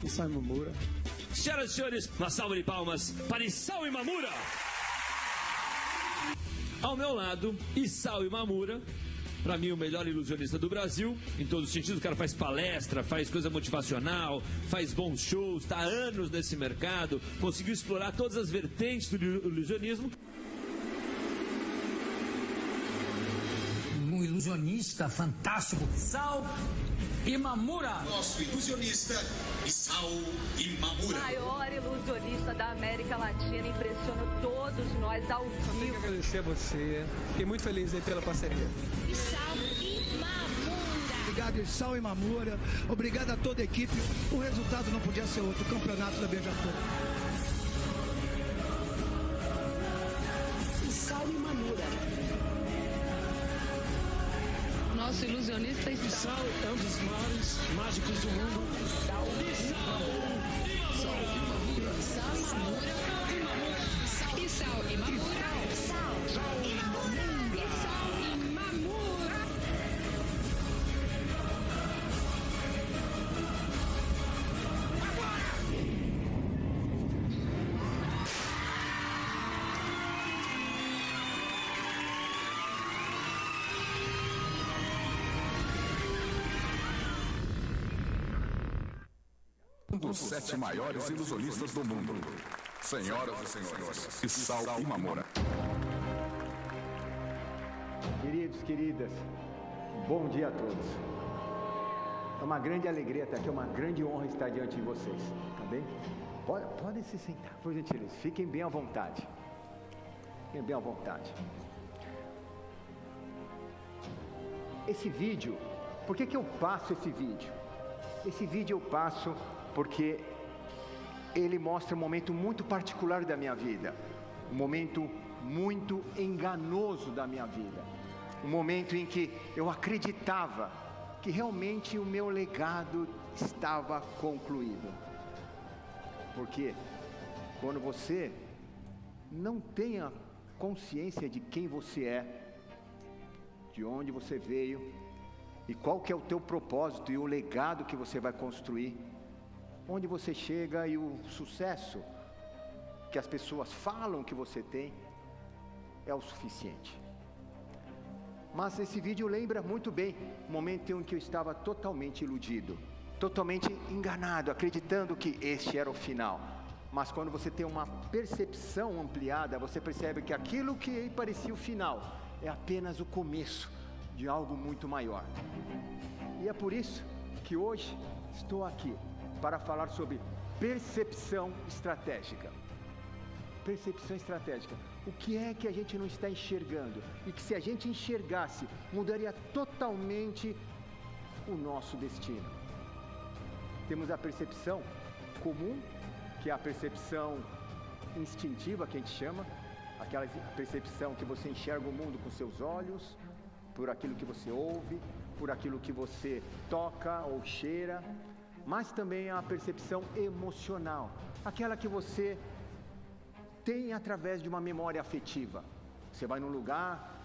Isao Imamura. Senhoras e senhores, uma salva de palmas para Isao Imamura. Ao meu lado, Isao Imamura. Para mim, o melhor ilusionista do Brasil, em todos os sentidos. O cara faz palestra, faz coisa motivacional, faz bons shows, está há anos nesse mercado, conseguiu explorar todas as vertentes do ilusionismo. Um ilusionista fantástico, Isao Imamura. Nosso ilusionista, Isao Imamura. O maior ilusionista da América Latina, impressiona todos nós ao vivo. Eu tenho que agradecer a você, fiquei muito feliz aí pela parceria. Isao Imamura. Obrigado, Isao Imamura. Obrigado a toda a equipe. O resultado não podia ser outro, o campeonato da Beija-Flor. Isao Imamura. Nosso ilusionista Isao é um dos maiores mágicos do mundo. Isao Imamura. Isao Imamura. Isao Imamura. Um dos 7 maiores ilusionistas do mundo. Senhoras e senhores, Isao Imamura. Queridos, queridas, bom dia a todos. É uma grande alegria estar aqui, é uma grande honra estar diante de vocês, tá bem? Podem se sentar, por gentileza, fiquem bem à vontade. Fiquem bem à vontade. Esse vídeo, por que eu passo esse vídeo? Esse vídeo eu passo porque ele mostra um momento muito particular da minha vida, um momento muito enganoso da minha vida, um momento em que eu acreditava que realmente o meu legado estava concluído. Porque quando você não tem a consciência de quem você é, de onde você veio e qual que é o teu propósito e o legado que você vai construir, onde você chega e o sucesso que as pessoas falam que você tem é o suficiente. Mas esse vídeo lembra muito bem o momento em que eu estava totalmente iludido, totalmente enganado, acreditando que este era o final. Mas quando você tem uma percepção ampliada, você percebe que aquilo que parecia o final é apenas o começo de algo muito maior. E é por isso que hoje estou aqui para falar sobre percepção estratégica. Percepção estratégica. O que é que a gente não está enxergando? E que se a gente enxergasse, mudaria totalmente o nosso destino. Temos a percepção comum, que é a percepção instintiva, que a gente chama, aquela percepção que você enxerga o mundo com seus olhos, por aquilo que você ouve, por aquilo que você toca ou cheira, mas também a percepção emocional, aquela que você tem através de uma memória afetiva. Você vai num lugar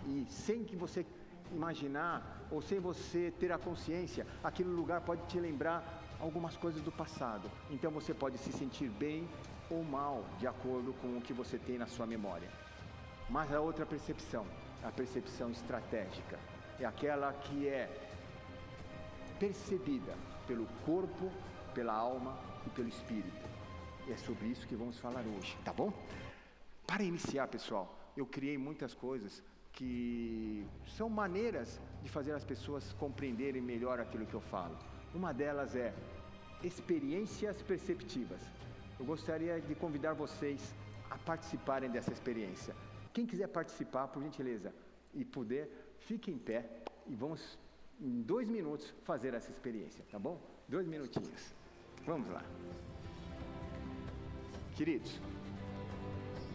e sem que você imaginar ou sem você ter a consciência, aquele lugar pode te lembrar algumas coisas do passado. Então você pode se sentir bem ou mal de acordo com o que você tem na sua memória. Mas a outra percepção, a percepção estratégica, é aquela que é percebida pelo corpo, pela alma e pelo espírito. E é sobre isso que vamos falar hoje, tá bom? Para iniciar, pessoal, eu criei muitas coisas que são maneiras de fazer as pessoas compreenderem melhor aquilo que eu falo. Uma delas é experiências perceptivas. Eu gostaria de convidar vocês a participarem dessa experiência. Quem quiser participar, por gentileza, e puder, fique em pé e vamos, em 2 minutos, fazer essa experiência, tá bom? 2 minutinhos. Vamos lá. Queridos,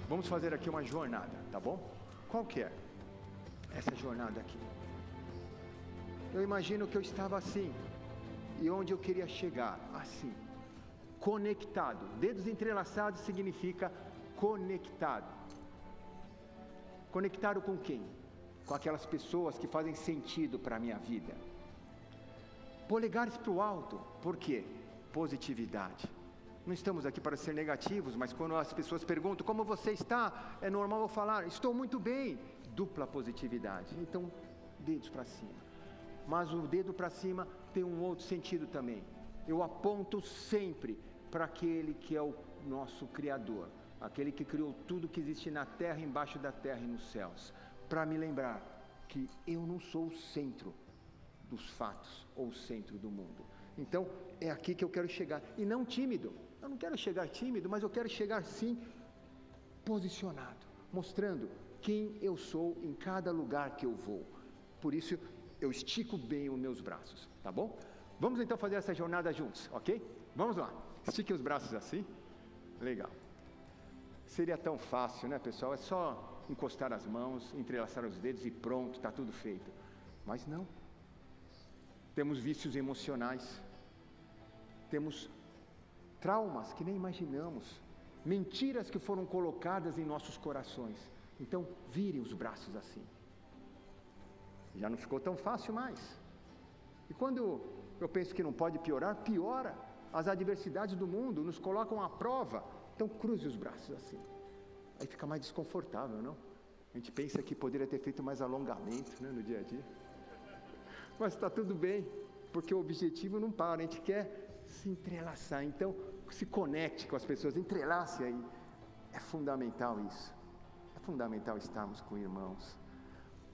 vamos fazer aqui uma jornada, tá bom? Qual que é essa jornada aqui? Eu imagino que eu estava assim, e onde eu queria chegar, assim, conectado. Dedos entrelaçados significa conectado. Conectado com quem? Com aquelas pessoas que fazem sentido para a minha vida. Polegares para o alto, por quê? positividade. Não estamos aqui para ser negativos, mas quando as pessoas perguntam como você está, é normal eu falar, estou muito bem. Dupla positividade. Então, dedos para cima. Mas o dedo para cima tem um outro sentido também. Eu aponto sempre para aquele que é o nosso Criador, aquele que criou tudo que existe na terra, embaixo da terra e nos céus, para me lembrar que eu não sou o centro dos fatos ou o centro do mundo. Então, é aqui que eu quero chegar, e não tímido. Eu não quero chegar tímido, mas eu quero chegar sim posicionado, mostrando quem eu sou em cada lugar que eu vou. Por isso, eu estico bem os meus braços, tá bom? Vamos então fazer essa jornada juntos, ok? Vamos lá, estique os braços assim, legal. Seria tão fácil, né, pessoal? É só encostar as mãos, entrelaçar os dedos e pronto, está tudo feito. Mas não. Temos vícios emocionais, temos traumas que nem imaginamos, mentiras que foram colocadas em nossos corações. Então, vire os braços assim. Já não ficou tão fácil mais. E quando eu penso que não pode piorar, piora. As adversidades do mundo nos colocam à prova. Então, cruze os braços assim. Aí fica mais desconfortável, não? A gente pensa que poderia ter feito mais alongamento, né, no dia a dia. Mas está tudo bem, porque o objetivo não para, a gente quer se entrelaçar. Então, se conecte com as pessoas, entrelace aí. É fundamental isso. É fundamental estarmos com irmãos.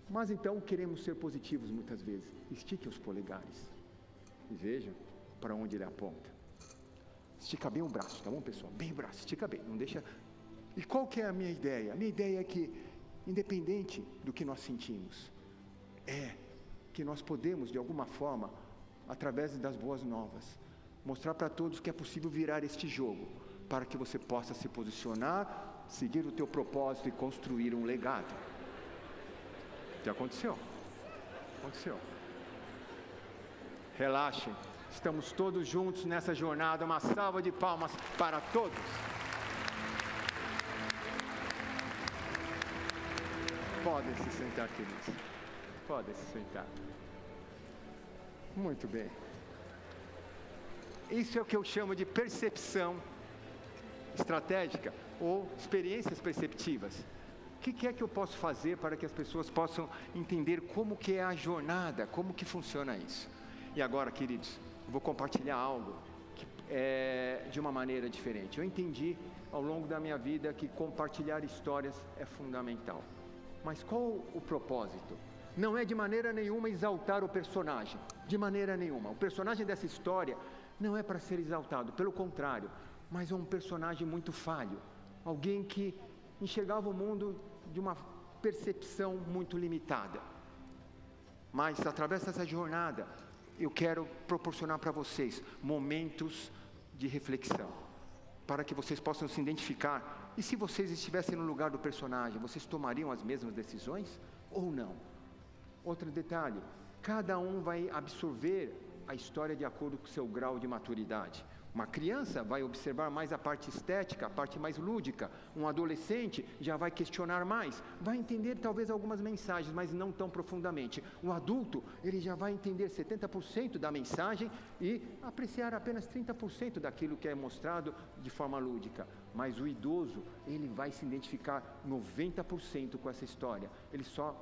Mas então, queremos ser positivos muitas vezes. Estique os polegares e vejam para onde ele aponta. Estica bem o braço, tá bom, pessoal? Bem o braço, estica bem, não deixa... E qual que é a minha ideia? A minha ideia é que, independente do que nós sentimos, é que nós podemos, de alguma forma, através das boas novas, mostrar para todos que é possível virar este jogo, para que você possa se posicionar, seguir o teu propósito e construir um legado. Já aconteceu? Aconteceu. Relaxem, estamos todos juntos nessa jornada, uma salva de palmas para todos. Podem se sentar, queridos. Podem se sentar. Muito bem. Isso é o que eu chamo de percepção estratégica ou experiências perceptivas. O que é que eu posso fazer para que as pessoas possam entender como que é a jornada, como que funciona isso? E agora, queridos, eu vou compartilhar algo que é de uma maneira diferente. Eu entendi ao longo da minha vida que compartilhar histórias é fundamental. Mas qual o propósito? Não é de maneira nenhuma exaltar o personagem, de maneira nenhuma. O personagem dessa história não é para ser exaltado, pelo contrário, mas é um personagem muito falho, alguém que enxergava o mundo de uma percepção muito limitada. Mas através dessa jornada, eu quero proporcionar para vocês momentos de reflexão, para que vocês possam se identificar. E se vocês estivessem no lugar do personagem, vocês tomariam as mesmas decisões ou não? Outro detalhe, cada um vai absorver a história de acordo com o seu grau de maturidade. Uma criança vai observar mais a parte estética, a parte mais lúdica. Um adolescente já vai questionar mais, vai entender talvez algumas mensagens, mas não tão profundamente. Um adulto, ele já vai entender 70% da mensagem e apreciar apenas 30% daquilo que é mostrado de forma lúdica. Mas o idoso, ele vai se identificar 90% com essa história. Ele só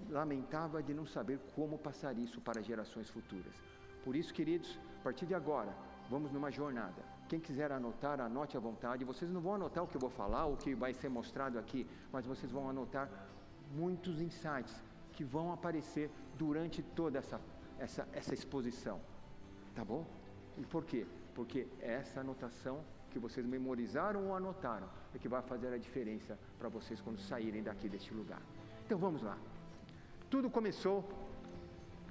lamentava de não saber como passar isso para gerações futuras. Por isso, queridos, a partir de agora, vamos numa jornada. Quem quiser anotar, anote à vontade. Vocês não vão anotar o que eu vou falar, o que vai ser mostrado aqui, mas vocês vão anotar muitos insights que vão aparecer durante toda essa exposição. Tá bom? E por quê? Porque essa anotação que vocês memorizaram ou anotaram é que vai fazer a diferença para vocês quando saírem daqui deste lugar. Então vamos lá. Tudo começou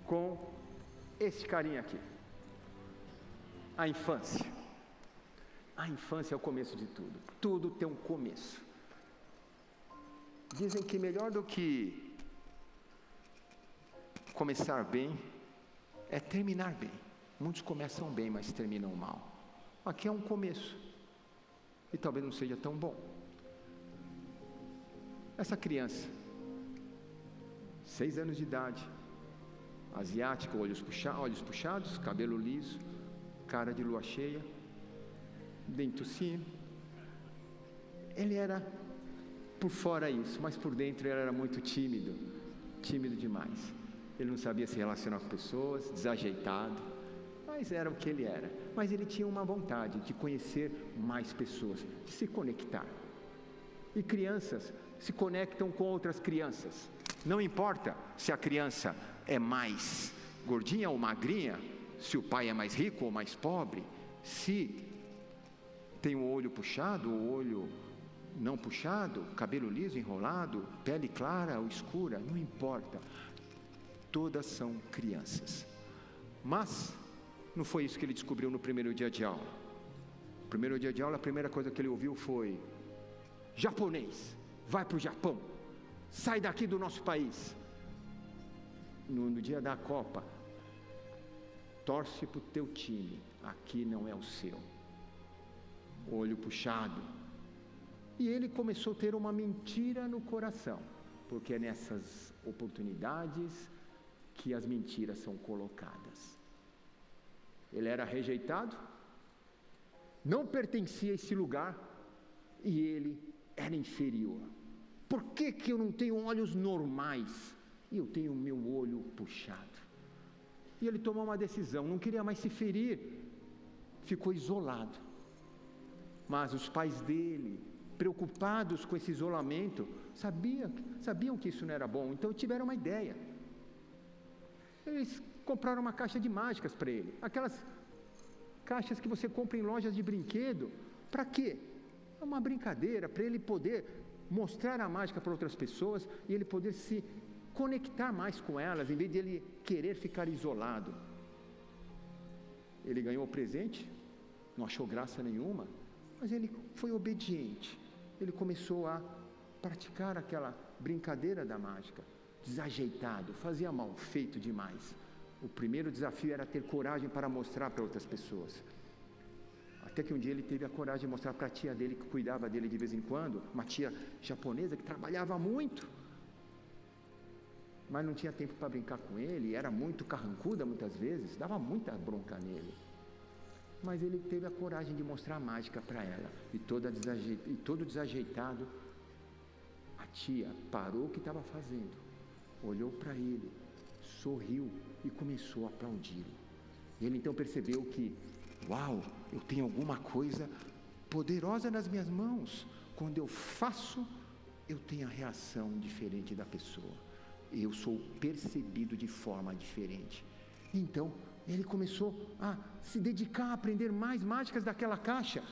com esse carinha aqui. A infância. A infância é o começo de tudo. Tudo tem um começo. Dizem que melhor do que começar bem é terminar bem. Muitos começam bem, mas terminam mal. Aqui é um começo. E talvez não seja tão bom. Essa criança, 6 anos de idade, asiática, olhos puxados, cabelo liso, cara de lua cheia, dente tossindo. Ele era por fora isso, mas por dentro ele era muito tímido demais. Ele não sabia se relacionar com pessoas, desajeitado, mas era o que ele era. Mas ele tinha uma vontade de conhecer mais pessoas, de se conectar. E crianças se conectam com outras crianças. Não importa se a criança é mais gordinha ou magrinha, se o pai é mais rico ou mais pobre, se tem o olho puxado ou olho não puxado, cabelo liso, enrolado, pele clara ou escura, não importa. Todas são crianças. Mas não foi isso que ele descobriu no primeiro dia de aula. No primeiro dia de aula, a primeira coisa que ele ouviu foi: japonês, vai para o Japão, sai daqui do nosso país. No dia da Copa, torce para o teu time, aqui não é o seu. Olho puxado. E ele começou a ter uma mentira no coração, porque é nessas oportunidades que as mentiras são colocadas. Ele era rejeitado, não pertencia a esse lugar, e ele era inferior. Por que eu não tenho olhos normais e eu tenho o meu olho puxado? E ele tomou uma decisão, não queria mais se ferir, ficou isolado. Mas os pais dele, preocupados com esse isolamento, sabiam que isso não era bom, então tiveram uma ideia. Eles compraram uma caixa de mágicas para ele, aquelas caixas que você compra em lojas de brinquedo. Para quê? É uma brincadeira, para ele poder mostrar a mágica para outras pessoas e ele poder se conectar mais com elas, em vez de ele querer ficar isolado. Ele ganhou o presente, não achou graça nenhuma, mas ele foi obediente. Ele começou a praticar aquela brincadeira da mágica, desajeitado, fazia mal feito demais. O primeiro desafio era ter coragem para mostrar para outras pessoas. Até que um dia ele teve a coragem de mostrar para a tia dele, que cuidava dele de vez em quando, uma tia japonesa que trabalhava muito, mas não tinha tempo para brincar com ele, era muito carrancuda muitas vezes, dava muita bronca nele. Mas ele teve a coragem de mostrar a mágica para ela, e todo desajeitado, a tia parou o que estava fazendo, olhou para ele, sorriu e começou a aplaudir. Ele então percebeu que, uau, eu tenho alguma coisa poderosa nas minhas mãos. Quando eu faço, eu tenho a reação diferente da pessoa. Eu sou percebido de forma diferente. Então, ele começou a se dedicar a aprender mais mágicas daquela caixa.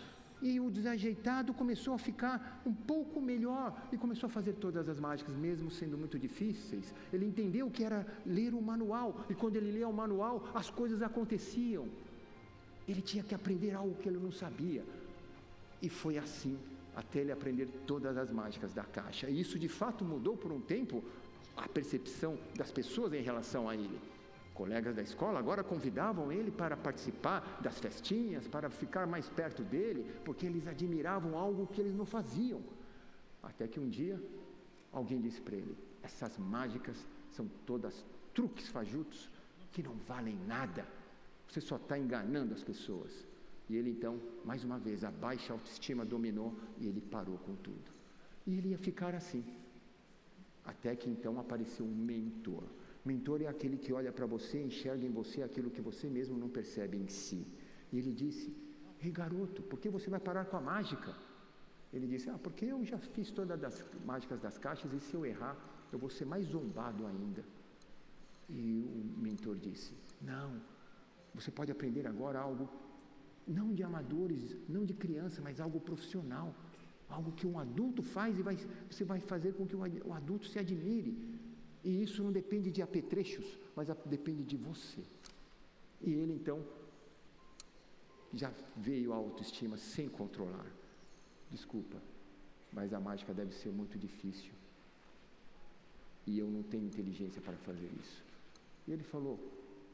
E o desajeitado começou a ficar um pouco melhor e começou a fazer todas as mágicas, mesmo sendo muito difíceis. Ele entendeu o que era ler o manual, e quando ele lia o manual, as coisas aconteciam. Ele tinha que aprender algo que ele não sabia, e foi assim até ele aprender todas as mágicas da caixa. E isso de fato mudou por um tempo a percepção das pessoas em relação a ele. Colegas da escola agora convidavam ele para participar das festinhas, para ficar mais perto dele, porque eles admiravam algo que eles não faziam. Até que um dia alguém disse para ele: essas mágicas são todas truques fajutos que não valem nada, você só está enganando as pessoas. E ele então, mais uma vez, a baixa autoestima dominou e ele parou com tudo. E ele ia ficar assim, até que então apareceu um mentor. Mentor é aquele que olha para você, enxerga em você aquilo que você mesmo não percebe em si. E ele disse: ei garoto, por que você vai parar com a mágica? Ele disse: porque eu já fiz todas as mágicas das caixas e se eu errar, eu vou ser mais zombado ainda. E o mentor disse: não, você pode aprender agora algo, não de amadores, não de criança, mas algo profissional. Algo que um adulto faz e você vai fazer com que o adulto se admire. E isso não depende de apetrechos, mas depende de você. E ele então já veio a autoestima sem controlar. Desculpa, mas a mágica deve ser muito difícil. E eu não tenho inteligência para fazer isso. E ele falou: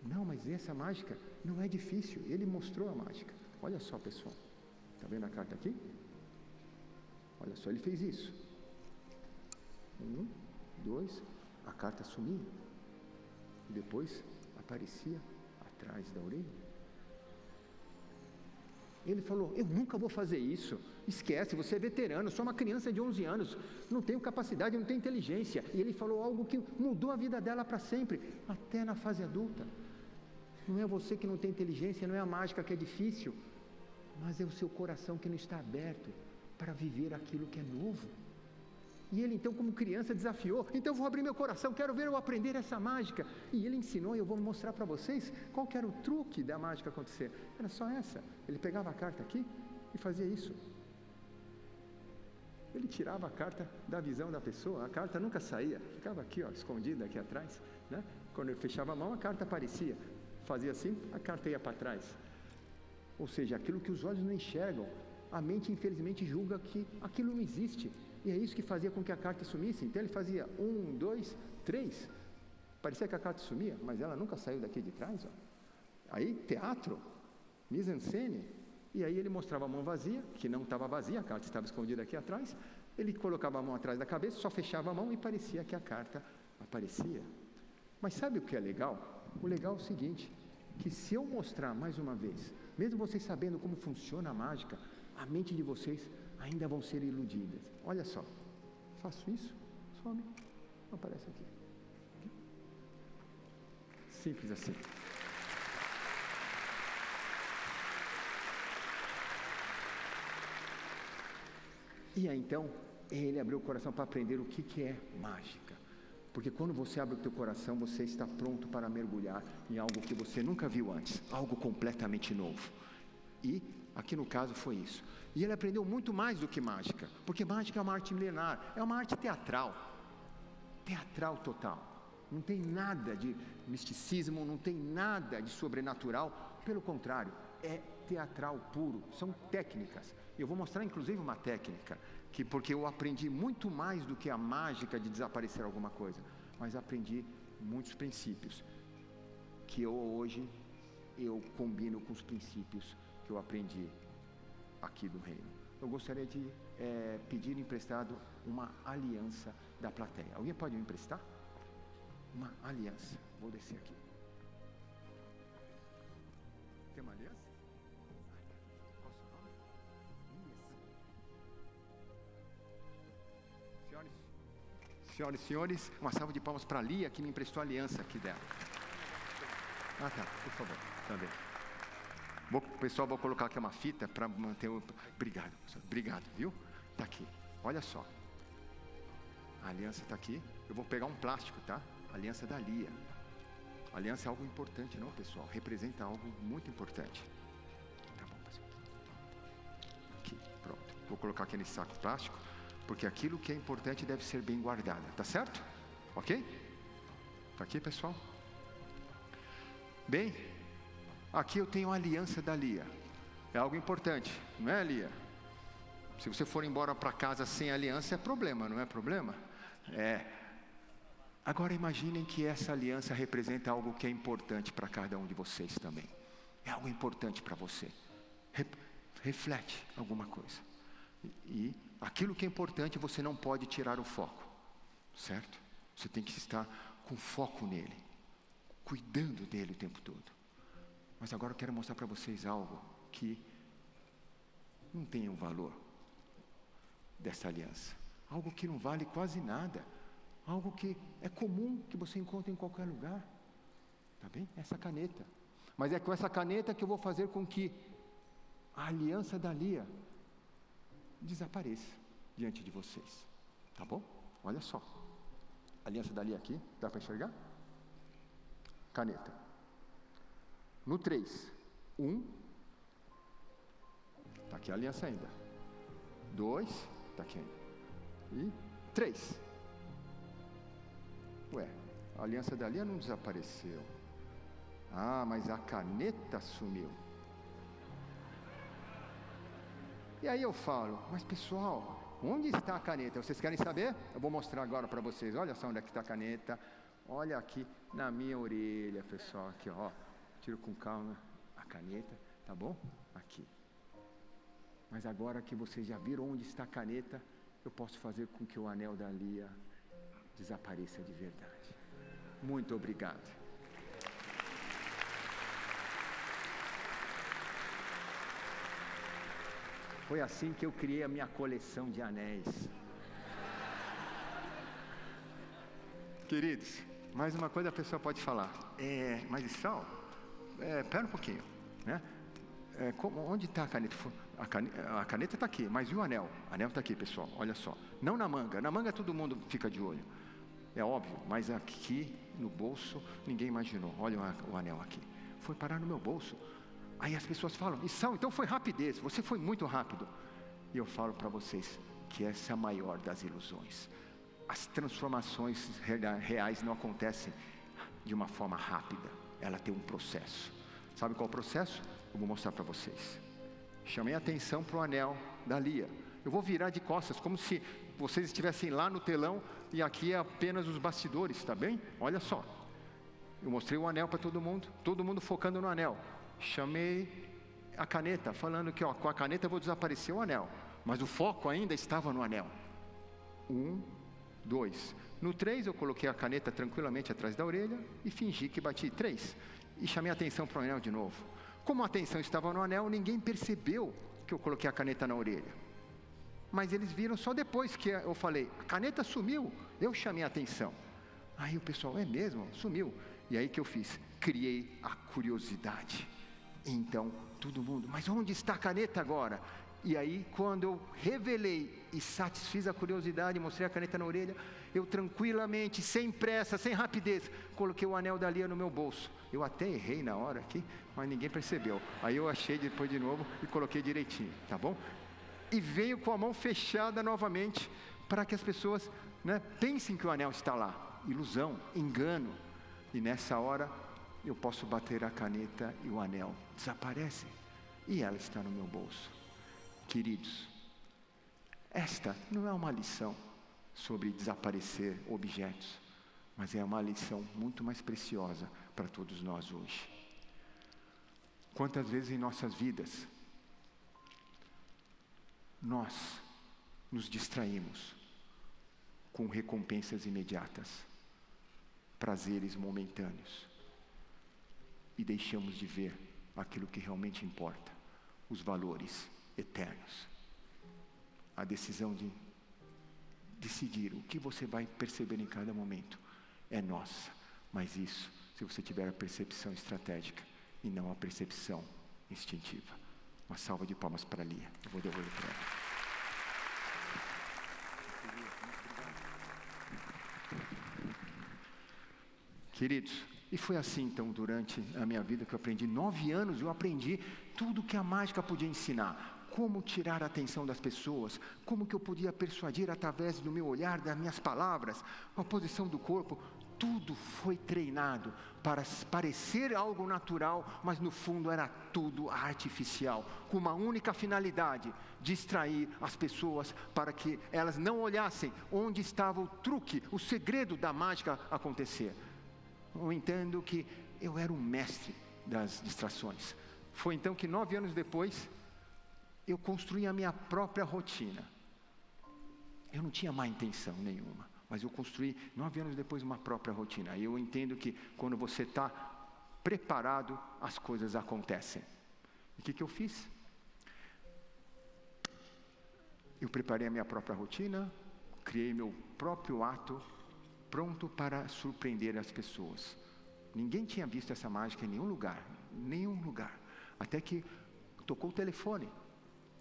não, mas essa mágica não é difícil. Ele mostrou a mágica. Olha só, pessoal. Está vendo a carta aqui? Olha só, ele fez isso. 1, 2, a carta sumia. E depois aparecia atrás da orelha. Ele falou, eu nunca vou fazer isso, esquece, você é veterano, sou uma criança de 11 anos, não tenho capacidade, não tenho inteligência. E ele falou algo que mudou a vida dela para sempre, até na fase adulta. Não é você que não tem inteligência, não é a mágica que é difícil, mas é o seu coração que não está aberto para viver aquilo que é novo. E ele então, como criança, desafiou, então eu vou abrir meu coração, quero ver eu aprender essa mágica. E ele ensinou, e eu vou mostrar para vocês qual que era o truque da mágica acontecer. Era só essa, ele pegava a carta aqui e fazia isso. Ele tirava a carta da visão da pessoa, a carta nunca saía, ficava aqui, ó, escondida aqui atrás, né? Quando ele fechava a mão, a carta aparecia, fazia assim, a carta ia para trás. Ou seja, aquilo que os olhos não enxergam, a mente infelizmente julga que aquilo não existe. E é isso que fazia com que a carta sumisse. Então ele fazia 1, 2, 3. Parecia que a carta sumia, mas ela nunca saiu daqui de trás. Ó. Aí, teatro, mise-en-scène. E aí ele mostrava a mão vazia, que não estava vazia, a carta estava escondida aqui atrás. Ele colocava a mão atrás da cabeça, só fechava a mão e parecia que a carta aparecia. Mas sabe o que é legal? O legal é o seguinte, que se eu mostrar mais uma vez, mesmo vocês sabendo como funciona a mágica, a mente de vocês ainda vão ser iludidas. Olha só, faço isso, some, não aparece aqui. Simples assim. E aí então, ele abriu o coração para aprender o que é mágica. Porque quando você abre o teu coração, você está pronto para mergulhar em algo que você nunca viu antes, algo completamente novo. E aqui no caso foi isso. E ele aprendeu muito mais do que mágica, porque mágica é uma arte milenar, é uma arte teatral total. Não tem nada de misticismo, não tem nada de sobrenatural, pelo contrário, é teatral puro, são técnicas. Eu vou mostrar inclusive uma técnica, porque eu aprendi muito mais do que a mágica de desaparecer alguma coisa, mas aprendi muitos princípios, que hoje eu combino com os princípios que eu aprendi aqui do reino. Eu gostaria de pedir emprestado uma aliança da plateia. Alguém pode me emprestar? Uma aliança. Vou descer aqui. Tem uma aliança? Qual o seu nome? Senhoras e senhores, uma salva de palmas para a Lia, que me emprestou a aliança aqui dela. Ah, tá, por favor, também. Pessoal, vou colocar aqui uma fita para manter o... Obrigado, viu? Está aqui, olha só. A aliança está aqui. Eu vou pegar um plástico, tá? A aliança da Lia. A aliança é algo importante, não, pessoal? Representa algo muito importante. Tá bom, pessoal. Aqui, pronto. Vou colocar aqui nesse saco plástico, porque aquilo que é importante deve ser bem guardado, tá certo? Ok? Tá aqui, pessoal? Bem, aqui eu tenho a aliança da Lia. É algo importante, não é, Lia? Se você for embora para casa sem aliança, é problema, não é problema? É. Agora imaginem que essa aliança representa algo que é importante para cada um de vocês também. É algo importante para você. Reflete alguma coisa. E aquilo que é importante você não pode tirar o foco, certo? Você tem que estar com foco nele, cuidando dele o tempo todo. Mas agora eu quero mostrar para vocês algo que não tem o valor dessa aliança. Algo que não vale quase nada. Algo que é comum, que você encontra em qualquer lugar. Tá bem? Essa caneta. Mas é com essa caneta que eu vou fazer com que a aliança da Lia desapareça diante de vocês. Tá bom? Olha só. A aliança da Lia aqui. Dá para enxergar? Caneta. No 3. 1. Está aqui a aliança ainda. 2. Está aqui ainda. E 3. Ué, a aliança da Lia não desapareceu. Ah, mas a caneta sumiu. E aí eu falo, mas pessoal, onde está a caneta? Vocês querem saber? Eu vou mostrar agora para vocês. Olha só onde é que está a caneta. Olha aqui na minha orelha, pessoal. Aqui, ó. Tiro com calma a caneta, tá bom? Aqui. Mas agora que vocês já viram onde está a caneta, eu posso fazer com que o anel da Lia desapareça de verdade. Muito obrigado. Foi assim que eu criei a minha coleção de anéis. Queridos, mais uma coisa a pessoa pode falar. Mas Saulo, pera um pouquinho, né? Onde está a caneta? A caneta está aqui, mas e o anel? O anel está aqui, pessoal, olha só. Não na manga. Na manga todo mundo fica de olho. É óbvio, mas aqui no bolso ninguém imaginou. Olha o anel aqui. Foi parar no meu bolso. Aí as pessoas falam, então foi rapidez, você foi muito rápido. E eu falo para vocês que essa é a maior das ilusões. As transformações reais não acontecem de uma forma rápida. Ela tem um processo. Sabe qual é o processo? Eu vou mostrar para vocês. Chamei a atenção para o anel da Lia. Eu vou virar de costas, como se vocês estivessem lá no telão e aqui é apenas os bastidores, tá bem? Olha só. Eu mostrei o anel para todo mundo focando no anel. Chamei a caneta, falando que com a caneta eu vou desaparecer o anel. Mas o foco ainda estava no anel. 1, 2. No 3 eu coloquei a caneta tranquilamente atrás da orelha e fingi que bati 3. E chamei a atenção para o anel de novo. Como a atenção estava no anel, ninguém percebeu que eu coloquei a caneta na orelha. Mas eles viram só depois que eu falei, a caneta sumiu, eu chamei a atenção. Aí o pessoal, é mesmo? Sumiu. E aí que eu fiz? Criei a curiosidade. Então, todo mundo, mas onde está a caneta agora? E aí, quando eu revelei e satisfiz a curiosidade, mostrei a caneta na orelha, eu tranquilamente, sem pressa, sem rapidez, coloquei o anel da Lia no meu bolso. Eu até errei na hora aqui, mas ninguém percebeu. Aí eu achei depois de novo e coloquei direitinho, tá bom? E venho com a mão fechada novamente, para que as pessoas, pensem que o anel está lá. Ilusão, engano. E nessa hora, eu posso bater a caneta e o anel desaparece. E ela está no meu bolso. Queridos, esta não é uma lição sobre desaparecer objetos, mas é uma lição muito mais preciosa para todos nós hoje. Quantas vezes em nossas vidas nós nos distraímos com recompensas imediatas, prazeres momentâneos, e deixamos de ver aquilo que realmente importa, os valores eternos. A decisão de decidir o que você vai perceber em cada momento é nossa, mas isso se você tiver a percepção estratégica e não a percepção instintiva. Uma salva de palmas para a Lia. Eu vou devolver para ela. Queridos, e foi assim então durante a minha vida que eu aprendi. 9 anos eu aprendi tudo que a mágica podia ensinar. Como tirar a atenção das pessoas, como que eu podia persuadir através do meu olhar, das minhas palavras, a posição do corpo. Tudo foi treinado para parecer algo natural, mas no fundo era tudo artificial, com uma única finalidade: distrair as pessoas para que elas não olhassem onde estava o truque, o segredo da mágica acontecer. Eu entendo que eu era um mestre das distrações. Foi então que 9 anos depois, eu construí a minha própria rotina. Eu não tinha má intenção nenhuma, mas eu construí 9 anos depois uma própria rotina. E eu entendo que quando você está preparado, as coisas acontecem. E o que eu fiz? Eu preparei a minha própria rotina, criei meu próprio ato, pronto para surpreender as pessoas. Ninguém tinha visto essa mágica em nenhum lugar. Até que tocou o telefone,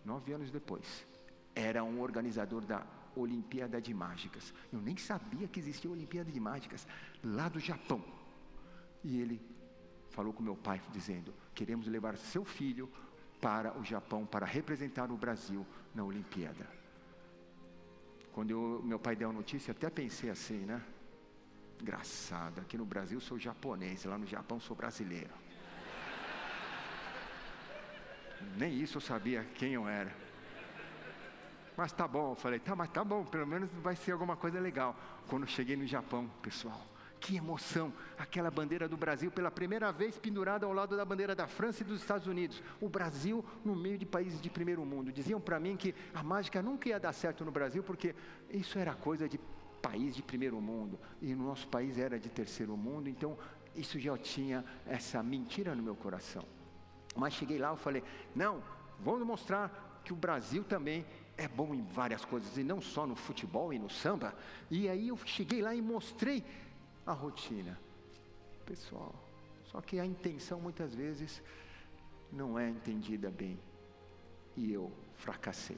9 anos depois. Era um organizador da Olimpíada de Mágicas. Eu nem sabia que existia Olimpíada de Mágicas, lá do Japão. E ele falou com meu pai, dizendo: queremos levar seu filho para o Japão, para representar o Brasil na Olimpíada. Quando meu pai deu a notícia, até pensei assim, engraçado, aqui no Brasil sou japonês, lá no Japão sou brasileiro. Nem isso eu sabia quem eu era. Mas tá bom, eu falei, mas tá bom, pelo menos vai ser alguma coisa legal. Quando eu cheguei no Japão, pessoal, que emoção, aquela bandeira do Brasil pela primeira vez pendurada ao lado da bandeira da França e dos Estados Unidos. O Brasil no meio de países de primeiro mundo. Diziam para mim que a mágica nunca ia dar certo no Brasil, porque isso era coisa de país de primeiro mundo, e no nosso país era de terceiro mundo, então isso já tinha essa mentira no meu coração. Mas cheguei lá, eu falei, não, vamos mostrar que o Brasil também é bom em várias coisas, e não só no futebol e no samba. E aí eu cheguei lá e mostrei a rotina. Pessoal, só que a intenção muitas vezes não é entendida bem. E eu fracassei.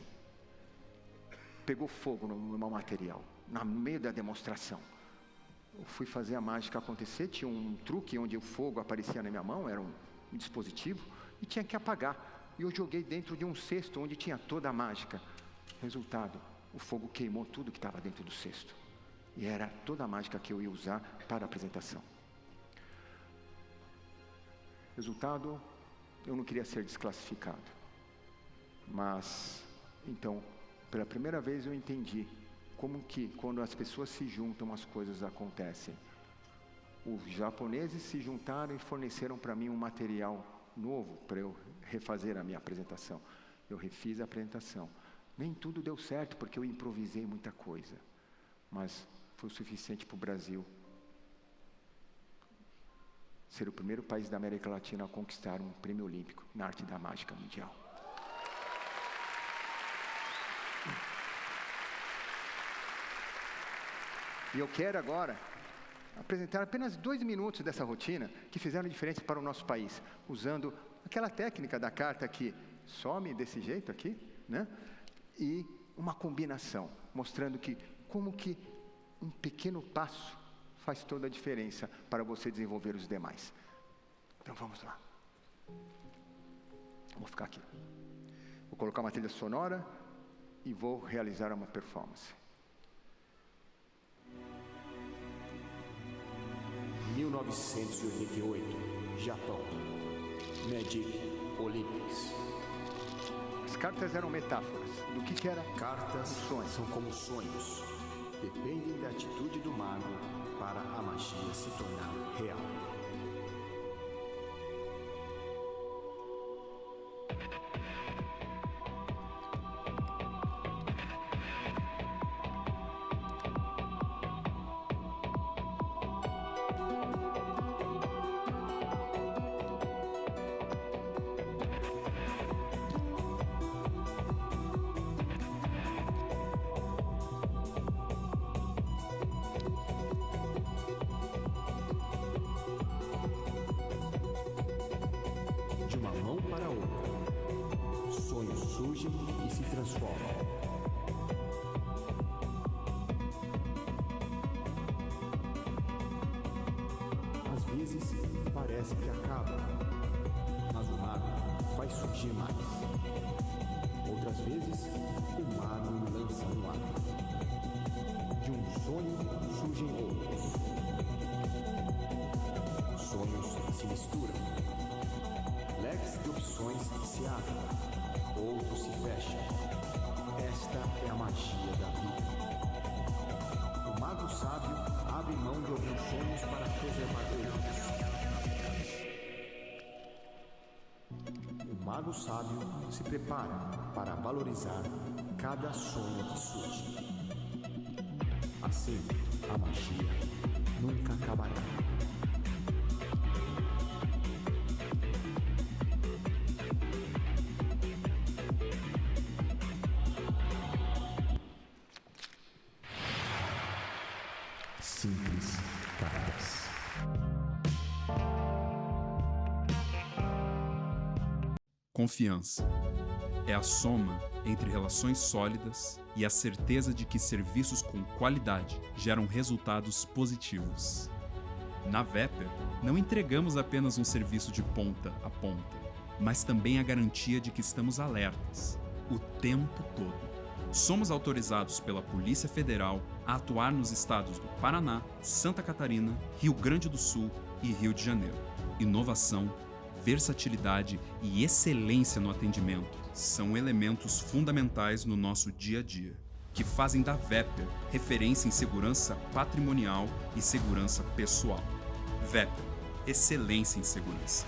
Pegou fogo no meu material, no meio da demonstração. Eu fui fazer a mágica acontecer, tinha um truque onde o fogo aparecia na minha mão, era um dispositivo, e tinha que apagar. E eu joguei dentro de um cesto onde tinha toda a mágica. Resultado, o fogo queimou tudo que estava dentro do cesto. E era toda a mágica que eu ia usar para a apresentação. Resultado, eu não queria ser desclassificado. Mas, então, pela primeira vez eu entendi como que, quando as pessoas se juntam, as coisas acontecem. Os japoneses se juntaram e forneceram para mim um material novo para eu refazer a minha apresentação. Eu refiz a apresentação. Nem tudo deu certo, porque eu improvisei muita coisa. Mas foi o suficiente para o Brasil ser o primeiro país da América Latina a conquistar um prêmio olímpico na arte da mágica mundial. E eu quero agora apresentar apenas 2 minutos dessa rotina que fizeram diferença para o nosso país, usando aquela técnica da carta que some desse jeito aqui, né? E uma combinação, mostrando que como que um pequeno passo faz toda a diferença para você desenvolver os demais. Então vamos lá. Vou ficar aqui. Vou colocar uma trilha sonora e vou realizar uma performance. 1988, Japão. Magic Olympics. As cartas eram metáforas do que era Cartas são como sonhos. Dependem da atitude do mago para a magia se tornar real. De uma mão para outra, sonhos surgem e se transformam. Às vezes parece que acaba, mas o mago faz surgir mais. Outras vezes, o mago lança no ar. De um sonho surgem outros. Sonhos se misturam. Leques de opções se abrem, outros se fecham. Esta é a magia da vida. O mago sábio abre mão de alguns sonhos para preservar outros. O mago sábio se prepara para valorizar cada sonho que surge. Assim, a magia nunca acabará. Simples cartas. Confiança é a soma entre relações sólidas e a certeza de que serviços com qualidade geram resultados positivos. Na Vepper, não entregamos apenas um serviço de ponta a ponta, mas também a garantia de que estamos alertas o tempo todo. Somos autorizados pela Polícia Federal a atuar nos estados do Paraná, Santa Catarina, Rio Grande do Sul e Rio de Janeiro. Inovação, versatilidade e excelência no atendimento são elementos fundamentais no nosso dia a dia, que fazem da Vepper referência em segurança patrimonial e segurança pessoal. Vepper, excelência em segurança.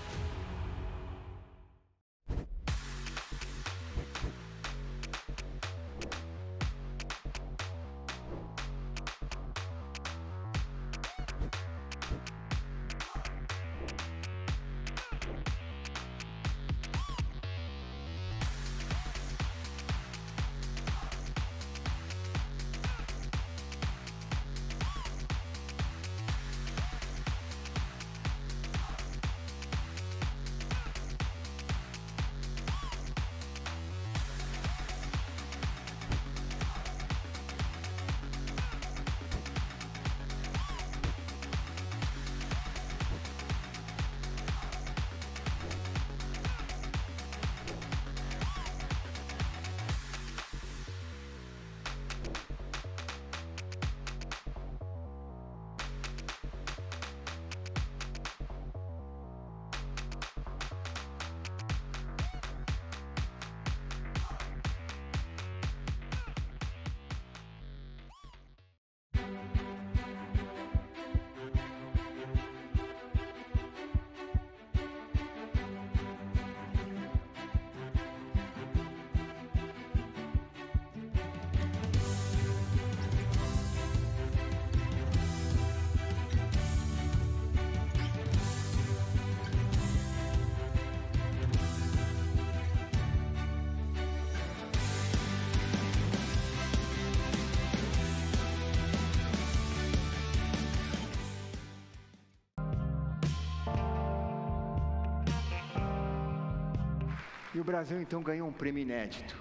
E o Brasil então ganhou um prêmio inédito.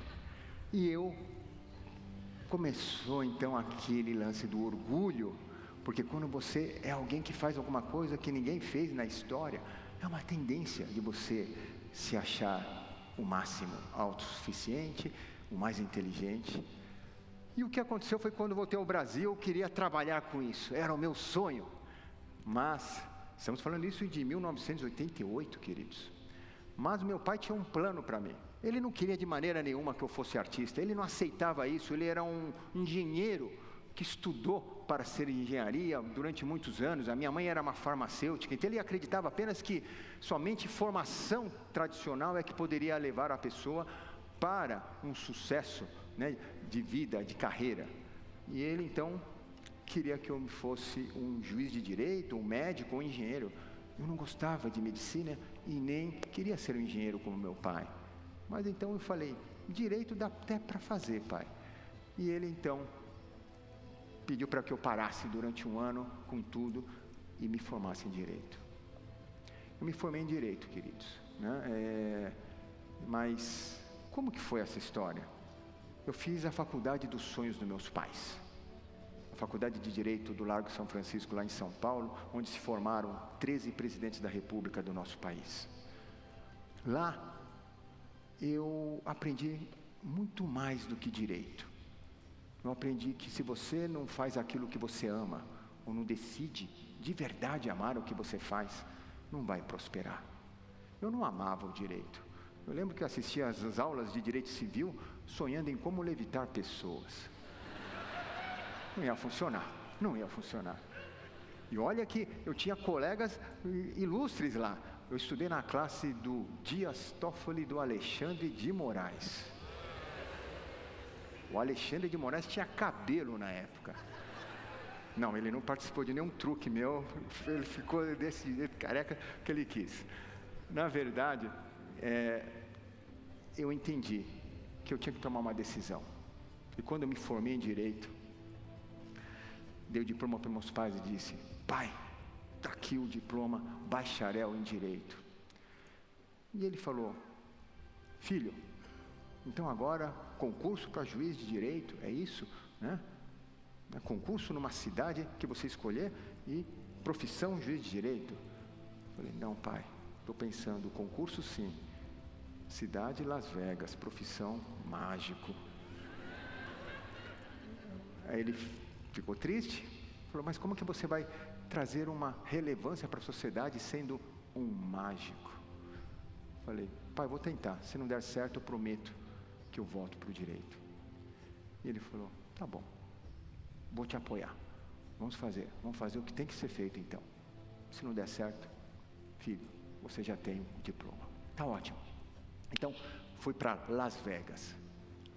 E começou então aquele lance do orgulho, porque quando você é alguém que faz alguma coisa que ninguém fez na história, é uma tendência de você se achar o máximo autossuficiente, o mais inteligente. E o que aconteceu foi quando voltei ao Brasil, eu queria trabalhar com isso, era o meu sonho. Mas, estamos falando isso de 1988, queridos. Mas meu pai tinha um plano para mim. Ele não queria de maneira nenhuma que eu fosse artista, ele não aceitava isso, ele era um engenheiro que estudou para ser engenharia durante muitos anos. A minha mãe era uma farmacêutica, então ele acreditava apenas que somente formação tradicional é que poderia levar a pessoa para um sucesso, né, de vida, de carreira. E ele então queria que eu fosse um juiz de direito, um médico, um engenheiro. Eu não gostava de medicina e nem queria ser um engenheiro como meu pai. Mas então eu falei, direito dá até para fazer, pai. E ele então pediu para que eu parasse durante um ano com tudo e me formasse em direito. Eu me formei em direito, queridos, né? Mas como que foi essa história? Eu fiz a faculdade dos sonhos dos meus pais. A faculdade de Direito do Largo São Francisco, lá em São Paulo, onde se formaram 13 presidentes da República do nosso país. Lá, eu aprendi muito mais do que direito. Eu aprendi que se você não faz aquilo que você ama, ou não decide de verdade amar o que você faz, não vai prosperar. Eu não amava o direito. Eu lembro que eu assistia às aulas de direito civil, sonhando em como levitar pessoas. Não ia funcionar, não ia funcionar. E olha que eu tinha colegas ilustres lá. Eu estudei na classe do Dias Toffoli e do Alexandre de Moraes. O Alexandre de Moraes tinha cabelo na época. Não, ele não participou de nenhum truque meu, ele ficou desse jeito careca que ele quis. Na verdade, eu entendi que eu tinha que tomar uma decisão. E quando eu me formei em Direito, dei o diploma para meus pais e disse, pai, está aqui o diploma bacharel em Direito. E ele falou, filho, então agora concurso para juiz de direito, é isso? Né? Concurso numa cidade que você escolher e profissão juiz de direito. Eu falei, não pai, estou pensando, concurso sim, cidade Las Vegas, profissão mágico. Aí ele ficou triste, falou, mas como que você vai trazer uma relevância para a sociedade sendo um mágico? Falei, pai, vou tentar, se não der certo eu prometo que eu volto para o direito. E ele falou, tá bom, vou te apoiar, vamos fazer o que tem que ser feito então. Se não der certo, filho, você já tem o diploma, tá ótimo. Então, fui para Las Vegas.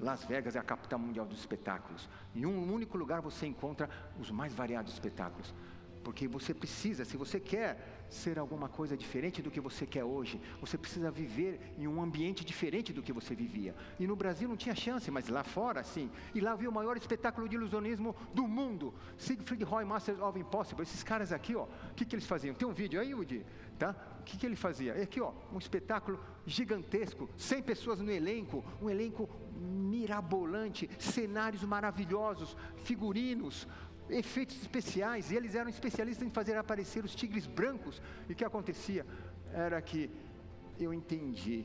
Las Vegas é a capital mundial dos espetáculos. Em um único lugar você encontra os mais variados espetáculos. Porque você precisa, se você quer ser alguma coisa diferente do que você quer hoje, você precisa viver em um ambiente diferente do que você vivia. E no Brasil não tinha chance, mas lá fora, sim. E lá viu o maior espetáculo de ilusionismo do mundo. Siegfried Roy, Masters of Impossible. Esses caras aqui, ó, o que eles faziam? Tem um vídeo aí, Woody? Tá? O que ele fazia? Aqui, ó, um espetáculo gigantesco, 100 pessoas no elenco, um elenco mirabolante, cenários maravilhosos, figurinos, efeitos especiais, e eles eram especialistas em fazer aparecer os tigres brancos. E o que acontecia era que eu entendi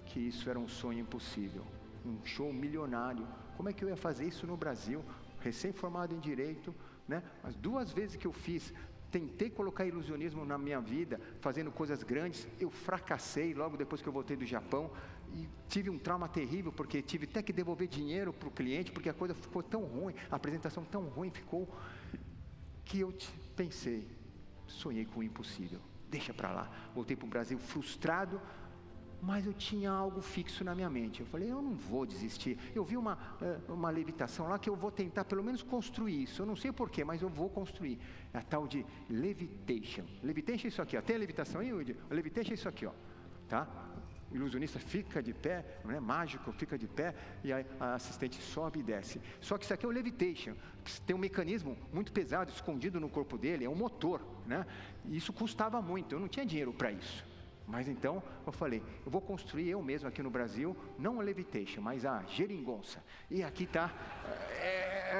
que isso era um sonho impossível, um show milionário. Como é que eu ia fazer isso no Brasil, recém-formado em Direito, né? As 2 vezes que eu fiz, tentei colocar ilusionismo na minha vida, fazendo coisas grandes, eu fracassei logo depois que eu voltei do Japão, e tive um trauma terrível, porque tive até que devolver dinheiro para o cliente, porque a coisa ficou tão ruim, a apresentação tão ruim ficou, que eu pensei, sonhei com o impossível, deixa para lá. Voltei para o Brasil frustrado, mas eu tinha algo fixo na minha mente. Eu falei, eu não vou desistir. Eu vi uma levitação lá que eu vou tentar pelo menos construir isso. Eu não sei porquê, mas eu vou construir. É a tal de levitation. Levitation é isso aqui, ó. Tem a levitação aí, Woody? A levitation é isso aqui, ó. Tá? O ilusionista fica de pé, não é? Mágico, fica de pé, e a assistente sobe e desce. Só que isso aqui é o levitation, que tem um mecanismo muito pesado, escondido no corpo dele, é um motor, né? E isso custava muito, eu não tinha dinheiro para isso. Mas então eu falei, eu vou construir eu mesmo aqui no Brasil, não a levitation, mas a geringonça. E aqui tá,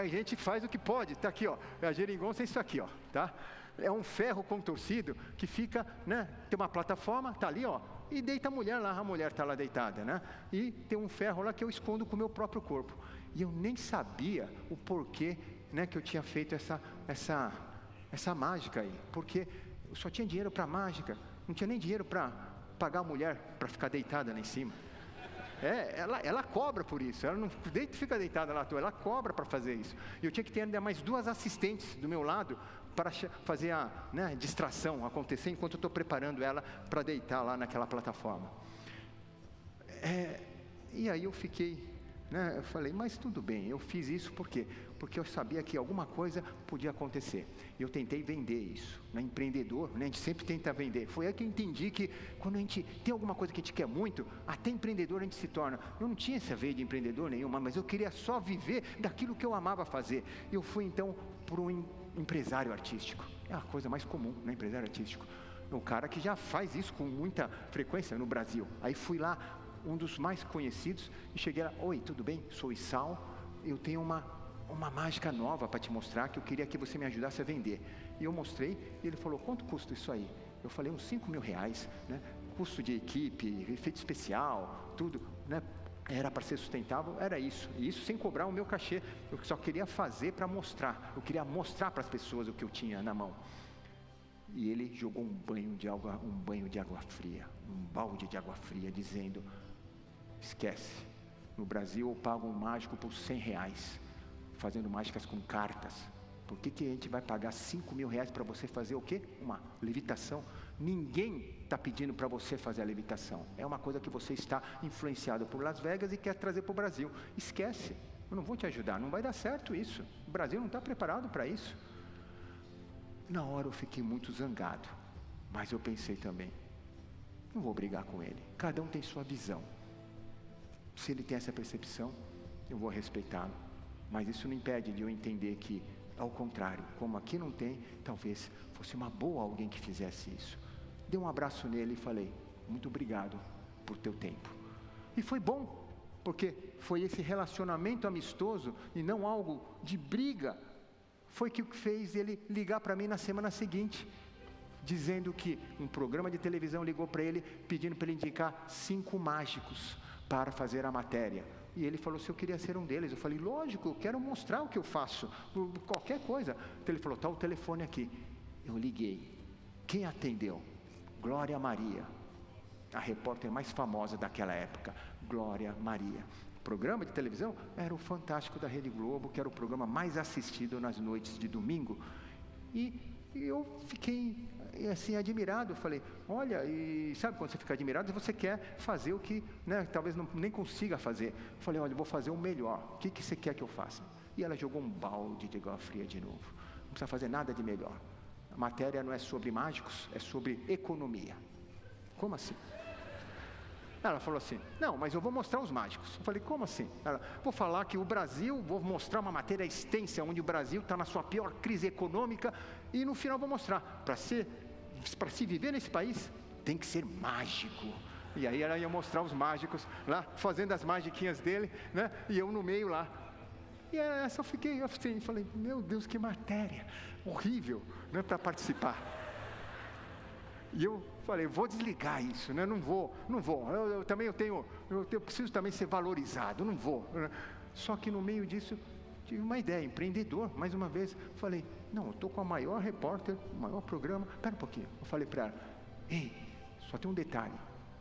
a gente faz o que pode, tá aqui, ó. A geringonça é isso aqui, ó, tá? É um ferro contorcido que fica, né? Tem uma plataforma, tá ali, ó. E deita a mulher tá lá deitada, né? E tem um ferro lá que eu escondo com o meu próprio corpo. E eu nem sabia o porquê, né, que eu tinha feito essa mágica aí. Porque eu só tinha dinheiro para mágica, não tinha nem dinheiro para pagar a mulher para ficar deitada lá em cima. Ela cobra por isso, ela não fica deitada lá à toa, ela cobra para fazer isso. E eu tinha que ter ainda mais 2 assistentes do meu lado para fazer a, né, distração acontecer enquanto eu estou preparando ela para deitar lá naquela plataforma. E aí eu fiquei, né, eu falei, mas tudo bem, eu fiz isso por quê? Porque eu sabia que alguma coisa podia acontecer. E eu tentei vender isso, né? Empreendedor, né? A gente sempre tenta vender. Foi aí que eu entendi que quando a gente tem alguma coisa que a gente quer muito, até empreendedor a gente se torna. Eu não tinha essa veia de empreendedor nenhuma, mas eu queria só viver daquilo que eu amava fazer. E eu fui então para um empresário artístico. É a coisa mais comum, né? Empresário artístico. Um cara que já faz isso com muita frequência no Brasil. Aí fui lá, um dos mais conhecidos, e cheguei lá, oi, tudo bem? Sou Issal, eu tenho uma mágica nova para te mostrar, que eu queria que você me ajudasse a vender. E eu mostrei, e ele falou, quanto custa isso aí? Eu falei, uns 5 mil reais, né? Custo de equipe, efeito especial, tudo, né? Era para ser sustentável, era isso. E isso sem cobrar o meu cachê. Eu só queria fazer para mostrar. Eu queria mostrar para as pessoas o que eu tinha na mão. E ele jogou um banho de água fria, um balde de água fria, dizendo, esquece, no Brasil eu pago um mágico por 100 reais, fazendo mágicas com cartas. Por que a gente vai pagar 5 mil reais para você fazer o quê? Uma levitação? Ninguém está pedindo para você fazer a levitação. É uma coisa que você está influenciado por Las Vegas e quer trazer para o Brasil. Esquece, eu não vou te ajudar, não vai dar certo isso. O Brasil não está preparado para isso. Na hora eu fiquei muito zangado, mas eu pensei também, não vou brigar com ele. Cada um tem sua visão. Se ele tem essa percepção, eu vou respeitá-lo. Mas isso não impede de eu entender que, ao contrário, como aqui não tem, talvez fosse uma boa alguém que fizesse isso. Dei um abraço nele e falei, muito obrigado por teu tempo. E foi bom, porque foi esse relacionamento amistoso e não algo de briga, foi que fez ele ligar para mim na semana seguinte, dizendo que um programa de televisão ligou para ele, pedindo para ele indicar 5 mágicos para fazer a matéria. E ele falou se eu queria ser um deles. Eu falei, lógico, eu quero mostrar o que eu faço, qualquer coisa. Então ele falou, está o telefone aqui. Eu liguei. Quem atendeu? Glória Maria, a repórter mais famosa daquela época. Glória Maria. O programa de televisão era o Fantástico da Rede Globo, que era o programa mais assistido nas noites de domingo. E eu fiquei assim admirado. Eu falei, olha, e sabe quando você fica admirado, você quer fazer o que, né, talvez nem consiga fazer. Eu falei, olha, eu vou fazer o melhor, o que você quer que eu faça? E ela jogou um balde de água fria de novo. Não precisa fazer nada de melhor. A matéria não é sobre mágicos, é sobre economia. Como assim? Ela falou assim, não, mas eu vou mostrar os mágicos. Eu falei, como assim? Ela, vou falar que o Brasil, vou mostrar uma matéria extensa, onde o Brasil está na sua pior crise econômica, e no final vou mostrar, para se viver nesse país, tem que ser mágico. E aí ela ia mostrar os mágicos lá, fazendo as magiquinhas dele, né? E eu no meio lá. E essa eu fiquei assim, falei, meu Deus, que matéria horrível, né, para participar. E eu falei, vou desligar isso, né? Não vou. Eu preciso também ser valorizado, não vou. Né? Só que no meio disso, tive uma ideia, empreendedor, mais uma vez. Falei, não, eu estou com a maior repórter, o maior programa. Espera um pouquinho. Eu falei para ela, ei, só tem um detalhe,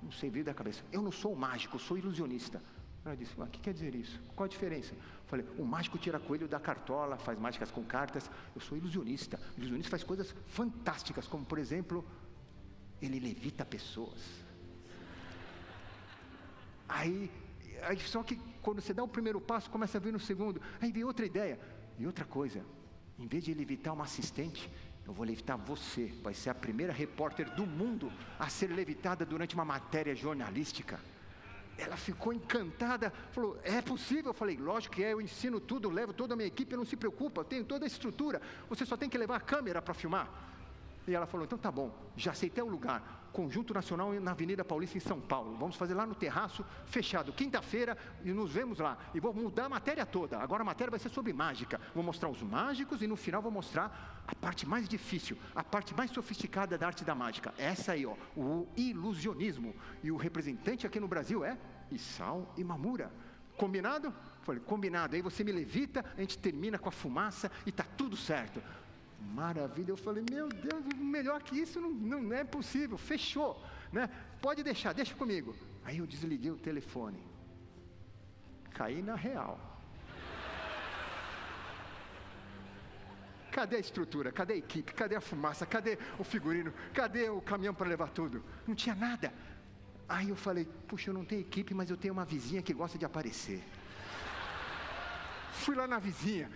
não sei, veio da cabeça. Eu não sou mágico, eu sou ilusionista. Ela disse, mas o que quer dizer isso? Qual a diferença? Eu falei, o mágico tira coelho da cartola, faz mágicas com cartas. Eu sou ilusionista. O ilusionista faz coisas fantásticas, como por exemplo, ele levita pessoas. Aí só que quando você dá o primeiro passo, começa a vir no segundo. Aí vem outra ideia. E outra coisa, em vez de levitar uma assistente, eu vou levitar você. Vai ser a primeira repórter do mundo a ser levitada durante uma matéria jornalística. Ela ficou encantada, falou, é possível? Eu falei, lógico que é, eu ensino tudo, eu levo toda a minha equipe, não se preocupa, eu tenho toda a estrutura, você só tem que levar a câmera para filmar. E ela falou, então tá bom, já aceitei o lugar, Conjunto Nacional na Avenida Paulista em São Paulo, vamos fazer lá no terraço, fechado, quinta-feira, e nos vemos lá, e vou mudar a matéria toda, agora a matéria vai ser sobre mágica, vou mostrar os mágicos e no final vou mostrar a parte mais difícil, a parte mais sofisticada da arte da mágica, essa aí, ó, o ilusionismo, e o representante aqui no Brasil é Isao Imamura. Combinado? Falei, combinado, aí você me levita, a gente termina com a fumaça e tá tudo certo. Maravilha, eu falei, meu Deus, melhor que isso não é possível, fechou, né? Pode deixar, deixa comigo. Aí eu desliguei o telefone, caí na real. Cadê a estrutura, cadê a equipe, cadê a fumaça, cadê o figurino, cadê o caminhão para levar tudo? Não tinha nada. Aí eu falei, puxa, eu não tenho equipe, mas eu tenho uma vizinha que gosta de aparecer. Fui lá na vizinha,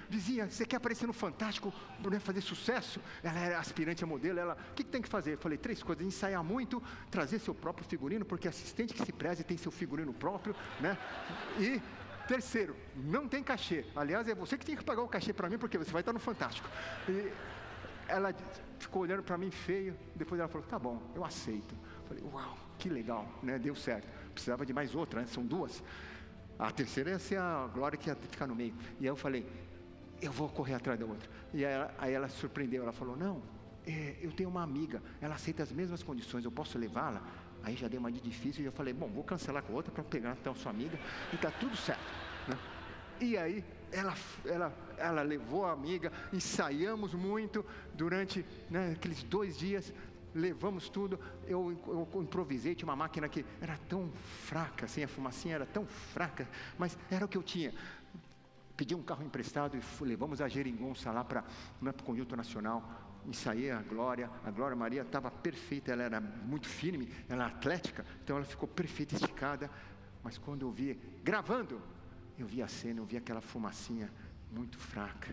você quer aparecer no Fantástico, fazer sucesso? Ela era aspirante a modelo, o que tem que fazer? Eu falei, 3 coisas, ensaiar muito, trazer seu próprio figurino, porque assistente que se preze tem seu figurino próprio, né? E terceiro, não tem cachê, aliás é você que tem que pagar o cachê para mim, porque você vai estar no Fantástico. E ela ficou olhando para mim feio, depois ela falou, tá bom, eu aceito. Eu falei, uau, que legal, né? Deu certo, precisava de mais outra, né? São 2. A terceira ia ser a Glória que ia ficar no meio. E aí eu falei, eu vou correr atrás da outra. E aí ela surpreendeu, ela falou, não, eu tenho uma amiga, ela aceita as mesmas condições, eu posso levá-la? Aí já deu uma de difícil e eu falei, bom, vou cancelar com a outra para pegar então sua amiga e tá tudo certo, né? E aí ela levou a amiga, ensaiamos muito durante, né, aqueles 2 dias, levamos tudo, eu improvisei, tinha uma máquina que era tão fraca, assim, a fumacinha era tão fraca, mas era o que eu tinha. Pedi um carro emprestado e levamos a geringonça lá para o Conjunto Nacional, ensaiei a Glória Maria estava perfeita, ela era muito firme, ela era atlética, então ela ficou perfeita, esticada, mas quando eu vi, gravando, eu vi a cena, eu vi aquela fumacinha muito fraca,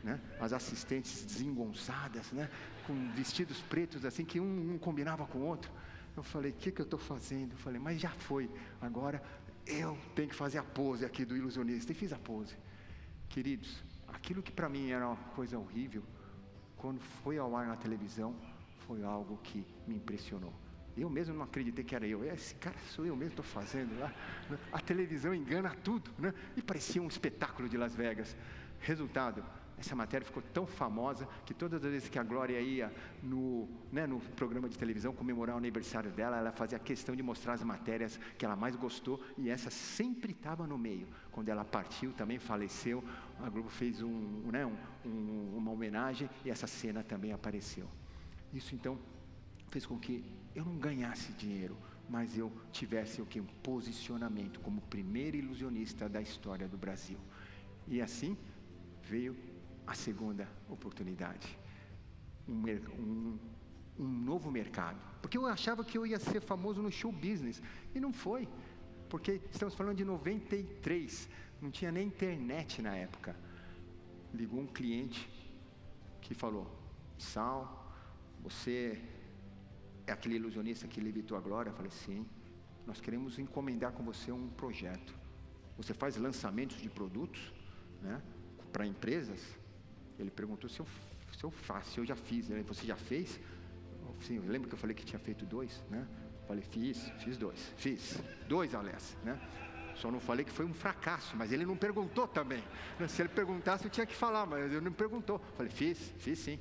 né? As assistentes desengonçadas, né? Com vestidos pretos assim, que um combinava com o outro. Eu falei, o que eu estou fazendo? Eu falei, mas já foi, agora eu tenho que fazer a pose aqui do ilusionista. E fiz a pose. Queridos, aquilo que para mim era uma coisa horrível, quando foi ao ar na televisão, foi algo que me impressionou. Eu mesmo não acreditei que era eu. Esse cara sou eu mesmo, estou fazendo lá. A televisão engana tudo, né? E parecia um espetáculo de Las Vegas. Resultado, essa matéria ficou tão famosa que todas as vezes que a Glória ia no programa de televisão comemorar o aniversário dela, ela fazia questão de mostrar as matérias que ela mais gostou, e essa sempre estava no meio. Quando ela partiu, também faleceu, a Globo fez uma homenagem e essa cena também apareceu. Isso então fez com que eu não ganhasse dinheiro, mas eu tivesse um posicionamento como primeiro ilusionista da história do Brasil. E assim veio a segunda oportunidade, um novo mercado, porque eu achava que eu ia ser famoso no show business, e não foi, porque estamos falando de 93, não tinha nem internet na época. Ligou um cliente que falou, Sal, você é aquele ilusionista que levitou a Glória? Eu falei, sim, nós queremos encomendar com você um projeto, você faz lançamentos de produtos, né, para empresas? Ele perguntou se eu faço, se eu já fiz, né? Você já fez? Sim, eu lembro que eu falei que tinha feito 2, né? Falei, fiz 2, fiz 2, aliás, né? Só não falei que foi um fracasso, mas ele não perguntou também. Se ele perguntasse, eu tinha que falar, mas ele não perguntou. Falei, fiz sim.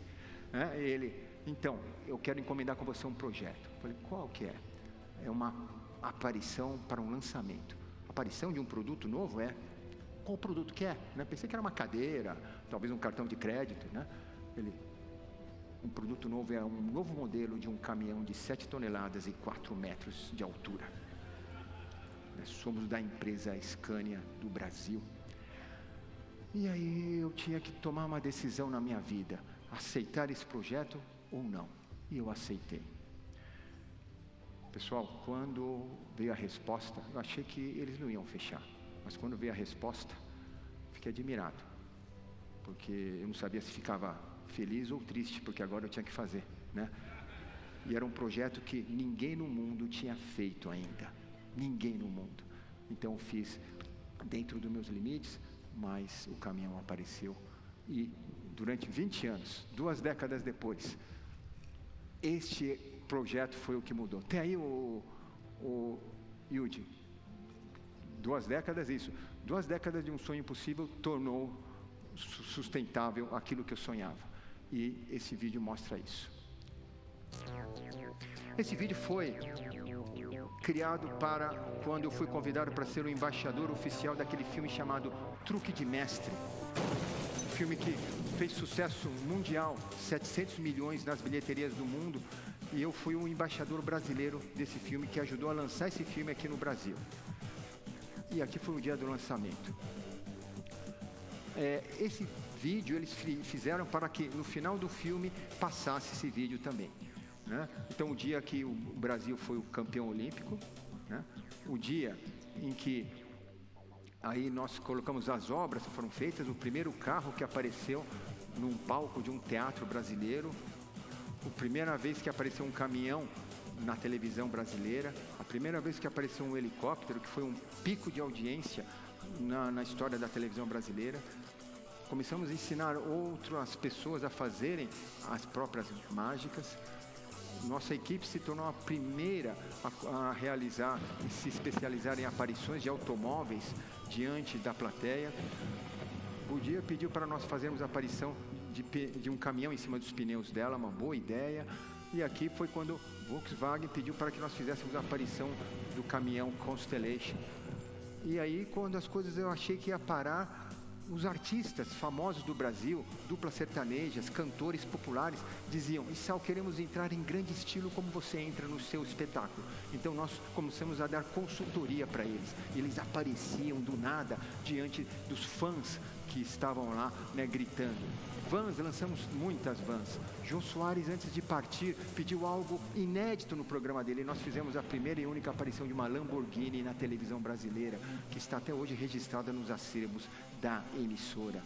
Né? Ele, então, eu quero encomendar com você um projeto. Falei, qual que é? É uma aparição para um lançamento. Aparição de um produto novo qual produto que é? Né? Pensei que era uma cadeira, talvez um cartão de crédito, né? Um produto novo é um novo modelo de um caminhão de 7 toneladas e 4 metros de altura. Nós somos da empresa Scania do Brasil. E aí eu tinha que tomar uma decisão na minha vida, aceitar esse projeto ou não. E eu aceitei. Pessoal, quando veio a resposta, eu achei que eles não iam fechar. Mas quando veio a resposta, fiquei admirado, porque eu não sabia se ficava feliz ou triste, porque agora eu tinha que fazer, né? E era um projeto que ninguém no mundo tinha feito ainda, ninguém no mundo. Então eu fiz dentro dos meus limites, mas o caminhão apareceu e durante 20 anos, 2 décadas depois, este projeto foi o que mudou. Tem aí o Yudi. 2 décadas, isso. 2 décadas de um sonho impossível tornou sustentável aquilo que eu sonhava. E esse vídeo mostra isso. Esse vídeo foi criado para quando eu fui convidado para ser o embaixador oficial daquele filme chamado Truque de Mestre. Um filme que fez sucesso mundial, 700 milhões nas bilheterias do mundo. E eu fui um embaixador brasileiro desse filme que ajudou a lançar esse filme aqui no Brasil. E aqui foi o dia do lançamento. Esse vídeo eles fizeram para que no final do filme passasse esse vídeo também, né? Então o dia que o Brasil foi o campeão olímpico, né? O dia em que aí nós colocamos as obras que foram feitas, o primeiro carro que apareceu num palco de um teatro brasileiro, a primeira vez que apareceu um caminhão na televisão brasileira, a primeira vez que apareceu um helicóptero, que foi um pico de audiência na história da televisão brasileira. Começamos a ensinar outras pessoas a fazerem as próprias mágicas. Nossa equipe se tornou a primeira a realizar e se especializar em aparições de automóveis diante da plateia. O dia pediu para nós fazermos a aparição de um caminhão em cima dos pneus dela, uma boa ideia. E aqui foi quando Volkswagen pediu para que nós fizéssemos a aparição do caminhão Constellation. E aí, quando as coisas eu achei que ia parar, os artistas famosos do Brasil, duplas sertanejas, cantores populares, diziam: Issal, queremos entrar em grande estilo como você entra no seu espetáculo. Então nós começamos a dar consultoria para eles. Eles apareciam do nada diante dos fãs que estavam lá, né, gritando. Vans, lançamos muitas vans. Jô Soares, antes de partir, pediu algo inédito no programa dele. Nós fizemos a primeira e única aparição de uma Lamborghini na televisão brasileira, que está até hoje registrada nos acervos da emissora.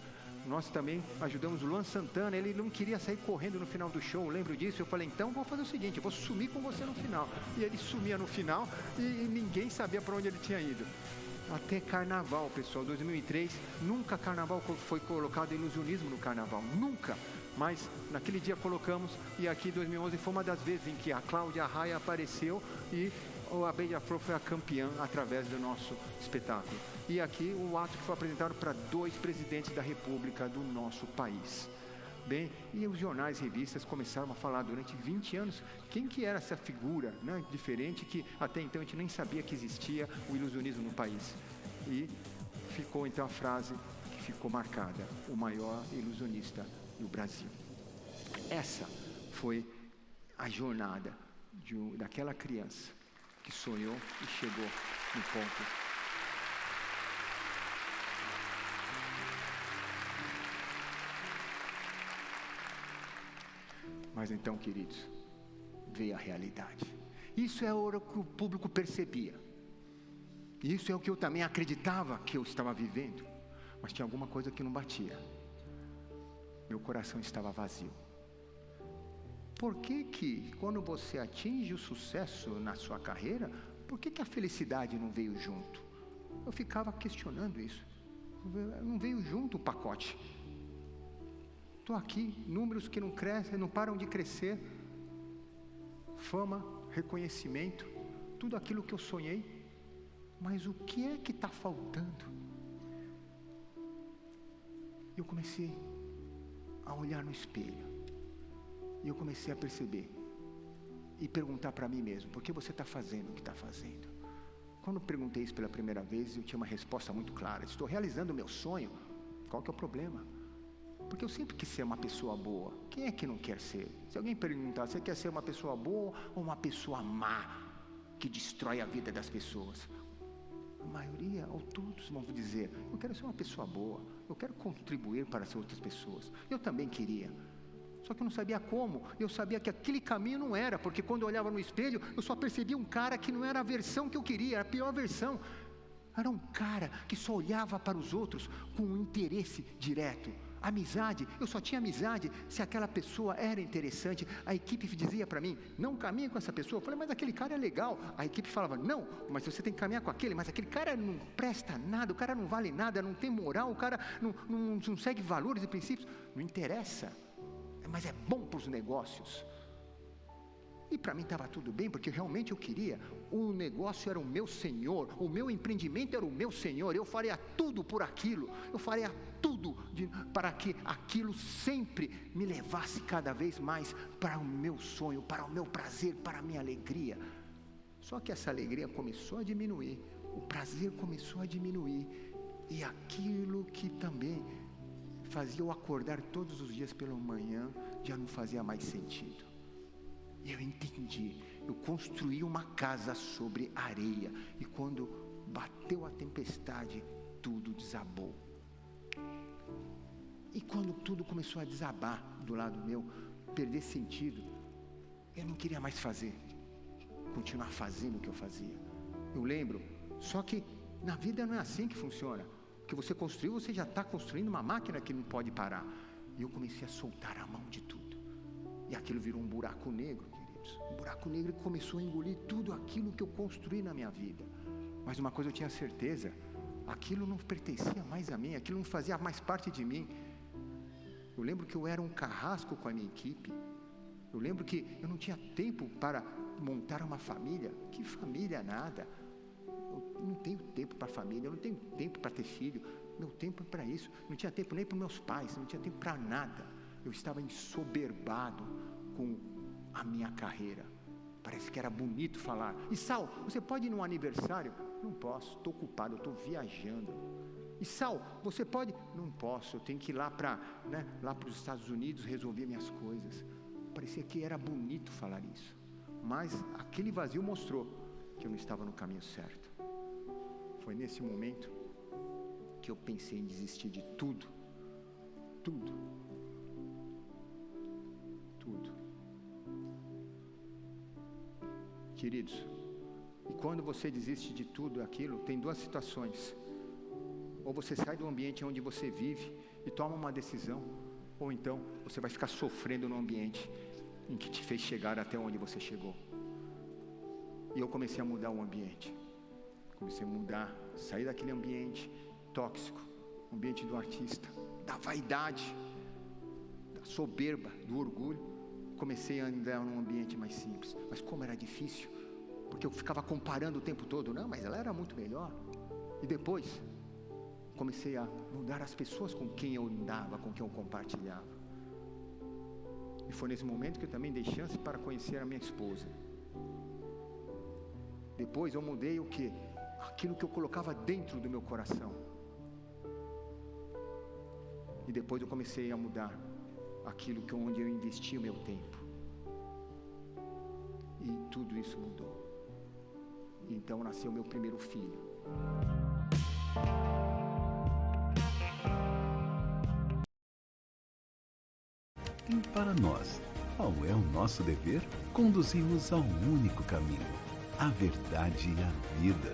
Nós também ajudamos o Luan Santana. Ele não queria sair correndo no final do show, lembro disso. Eu falei: então vou fazer o seguinte, eu vou sumir com você no final. E ele sumia no final e ninguém sabia para onde ele tinha ido. Até carnaval, pessoal, 2003, nunca carnaval foi colocado ilusionismo no carnaval, nunca. Mas naquele dia colocamos, e aqui 2011 foi uma das vezes em que a Cláudia Raia apareceu e a Beija-Flor foi a campeã através do nosso espetáculo. E aqui o ato que foi apresentado para 2 presidentes da República do nosso país. Bem, e os jornais e revistas começaram a falar durante 20 anos quem que era essa figura, né, diferente, que até então a gente nem sabia que existia o ilusionismo no país. E ficou então a frase que ficou marcada: o maior ilusionista do Brasil. Essa foi a jornada daquela criança que sonhou e chegou no ponto. Mas então, queridos, veio a realidade. Isso é o que o público percebia. Isso é o que eu também acreditava que eu estava vivendo. Mas tinha alguma coisa que não batia. Meu coração estava vazio. Por que quando você atinge o sucesso na sua carreira, por que a felicidade não veio junto? Eu ficava questionando isso. Não veio junto o pacote. Estou aqui, números que não crescem, não param de crescer, fama, reconhecimento, tudo aquilo que eu sonhei, mas o que é que está faltando? Eu comecei a olhar no espelho, e eu comecei a perceber, e perguntar para mim mesmo: por que você está fazendo o que está fazendo? Quando eu perguntei isso pela primeira vez, eu tinha uma resposta muito clara: estou realizando o meu sonho, qual que é o problema? Porque eu sempre quis ser uma pessoa boa. Quem é que não quer ser? Se alguém perguntar: você quer ser uma pessoa boa ou uma pessoa má, que destrói a vida das pessoas? A maioria, ou todos, vão dizer: eu quero ser uma pessoa boa, eu quero contribuir para as outras pessoas. Eu também queria, só que eu não sabia como. Eu sabia que aquele caminho não era, porque quando eu olhava no espelho, eu só percebia um cara que não era a versão que eu queria, era a pior versão. Era um cara que só olhava para os outros com um interesse direto. Amizade, eu só tinha amizade se aquela pessoa era interessante. A equipe dizia para mim: não caminhe com essa pessoa. Eu falei: mas aquele cara é legal. A equipe falava: não, mas você tem que caminhar com aquele. Mas aquele cara não presta nada, o cara não vale nada, não tem moral, o cara não segue valores e princípios. Não interessa, mas é bom para os negócios. E para mim estava tudo bem, porque realmente eu queria. O negócio era o meu Senhor, o meu empreendimento era o meu Senhor. Eu faria tudo por aquilo, eu faria tudo para que aquilo sempre me levasse cada vez mais para o meu sonho, para o meu prazer, para a minha alegria. Só que essa alegria começou a diminuir, o prazer começou a diminuir, e aquilo que também fazia eu acordar todos os dias pela manhã já não fazia mais sentido. E eu entendi, eu construí uma casa sobre areia, e quando bateu a tempestade, tudo desabou. E quando tudo começou a desabar do lado meu, perder sentido, eu não queria mais continuar fazendo o que eu fazia. Eu lembro, só que na vida não é assim que funciona. O que você construiu, você já está construindo uma máquina que não pode parar. E eu comecei a soltar a mão de tudo. E aquilo virou um buraco negro, queridos. Um buraco negro que começou a engolir tudo aquilo que eu construí na minha vida. Mas uma coisa eu tinha certeza, aquilo não pertencia mais a mim, aquilo não fazia mais parte de mim. Eu lembro que eu era um carrasco com a minha equipe. Eu lembro que eu não tinha tempo para montar uma família. Que família nada. Eu não tenho tempo para família, eu não tenho tempo para ter filho. Meu tempo é para isso. Não tinha tempo nem para meus pais, não tinha tempo para nada. Eu estava ensoberbado com a minha carreira. Parece que era bonito falar. E Sal, você pode ir num aniversário? Não posso, estou ocupado, estou viajando. E Sal, você pode? Não posso, eu tenho que ir lá para os Estados Unidos resolver minhas coisas. Parecia que era bonito falar isso. Mas aquele vazio mostrou que eu não estava no caminho certo. Foi nesse momento que eu pensei em desistir de tudo. Tudo. Tudo. Queridos, e quando você desiste de tudo aquilo, tem duas situações. Ou você sai do ambiente onde você vive e toma uma decisão, ou então você vai ficar sofrendo no ambiente em que te fez chegar até onde você chegou. E eu comecei a mudar o ambiente. Comecei a mudar, sair daquele ambiente tóxico, ambiente do artista, da vaidade, da soberba, do orgulho. Comecei a andar num ambiente mais simples. Mas como era difícil, porque eu ficava comparando o tempo todo. Não, mas ela era muito melhor. E depois comecei a mudar as pessoas com quem eu andava, com quem eu compartilhava. E foi nesse momento que eu também dei chance para conhecer a minha esposa. Depois eu mudei o quê? Aquilo que eu colocava dentro do meu coração. E depois eu comecei a mudar aquilo onde eu investi o meu tempo. E tudo isso mudou. E então nasceu meu primeiro filho. E para nós, qual é o nosso dever? Conduzimos ao único caminho, a verdade e a vida.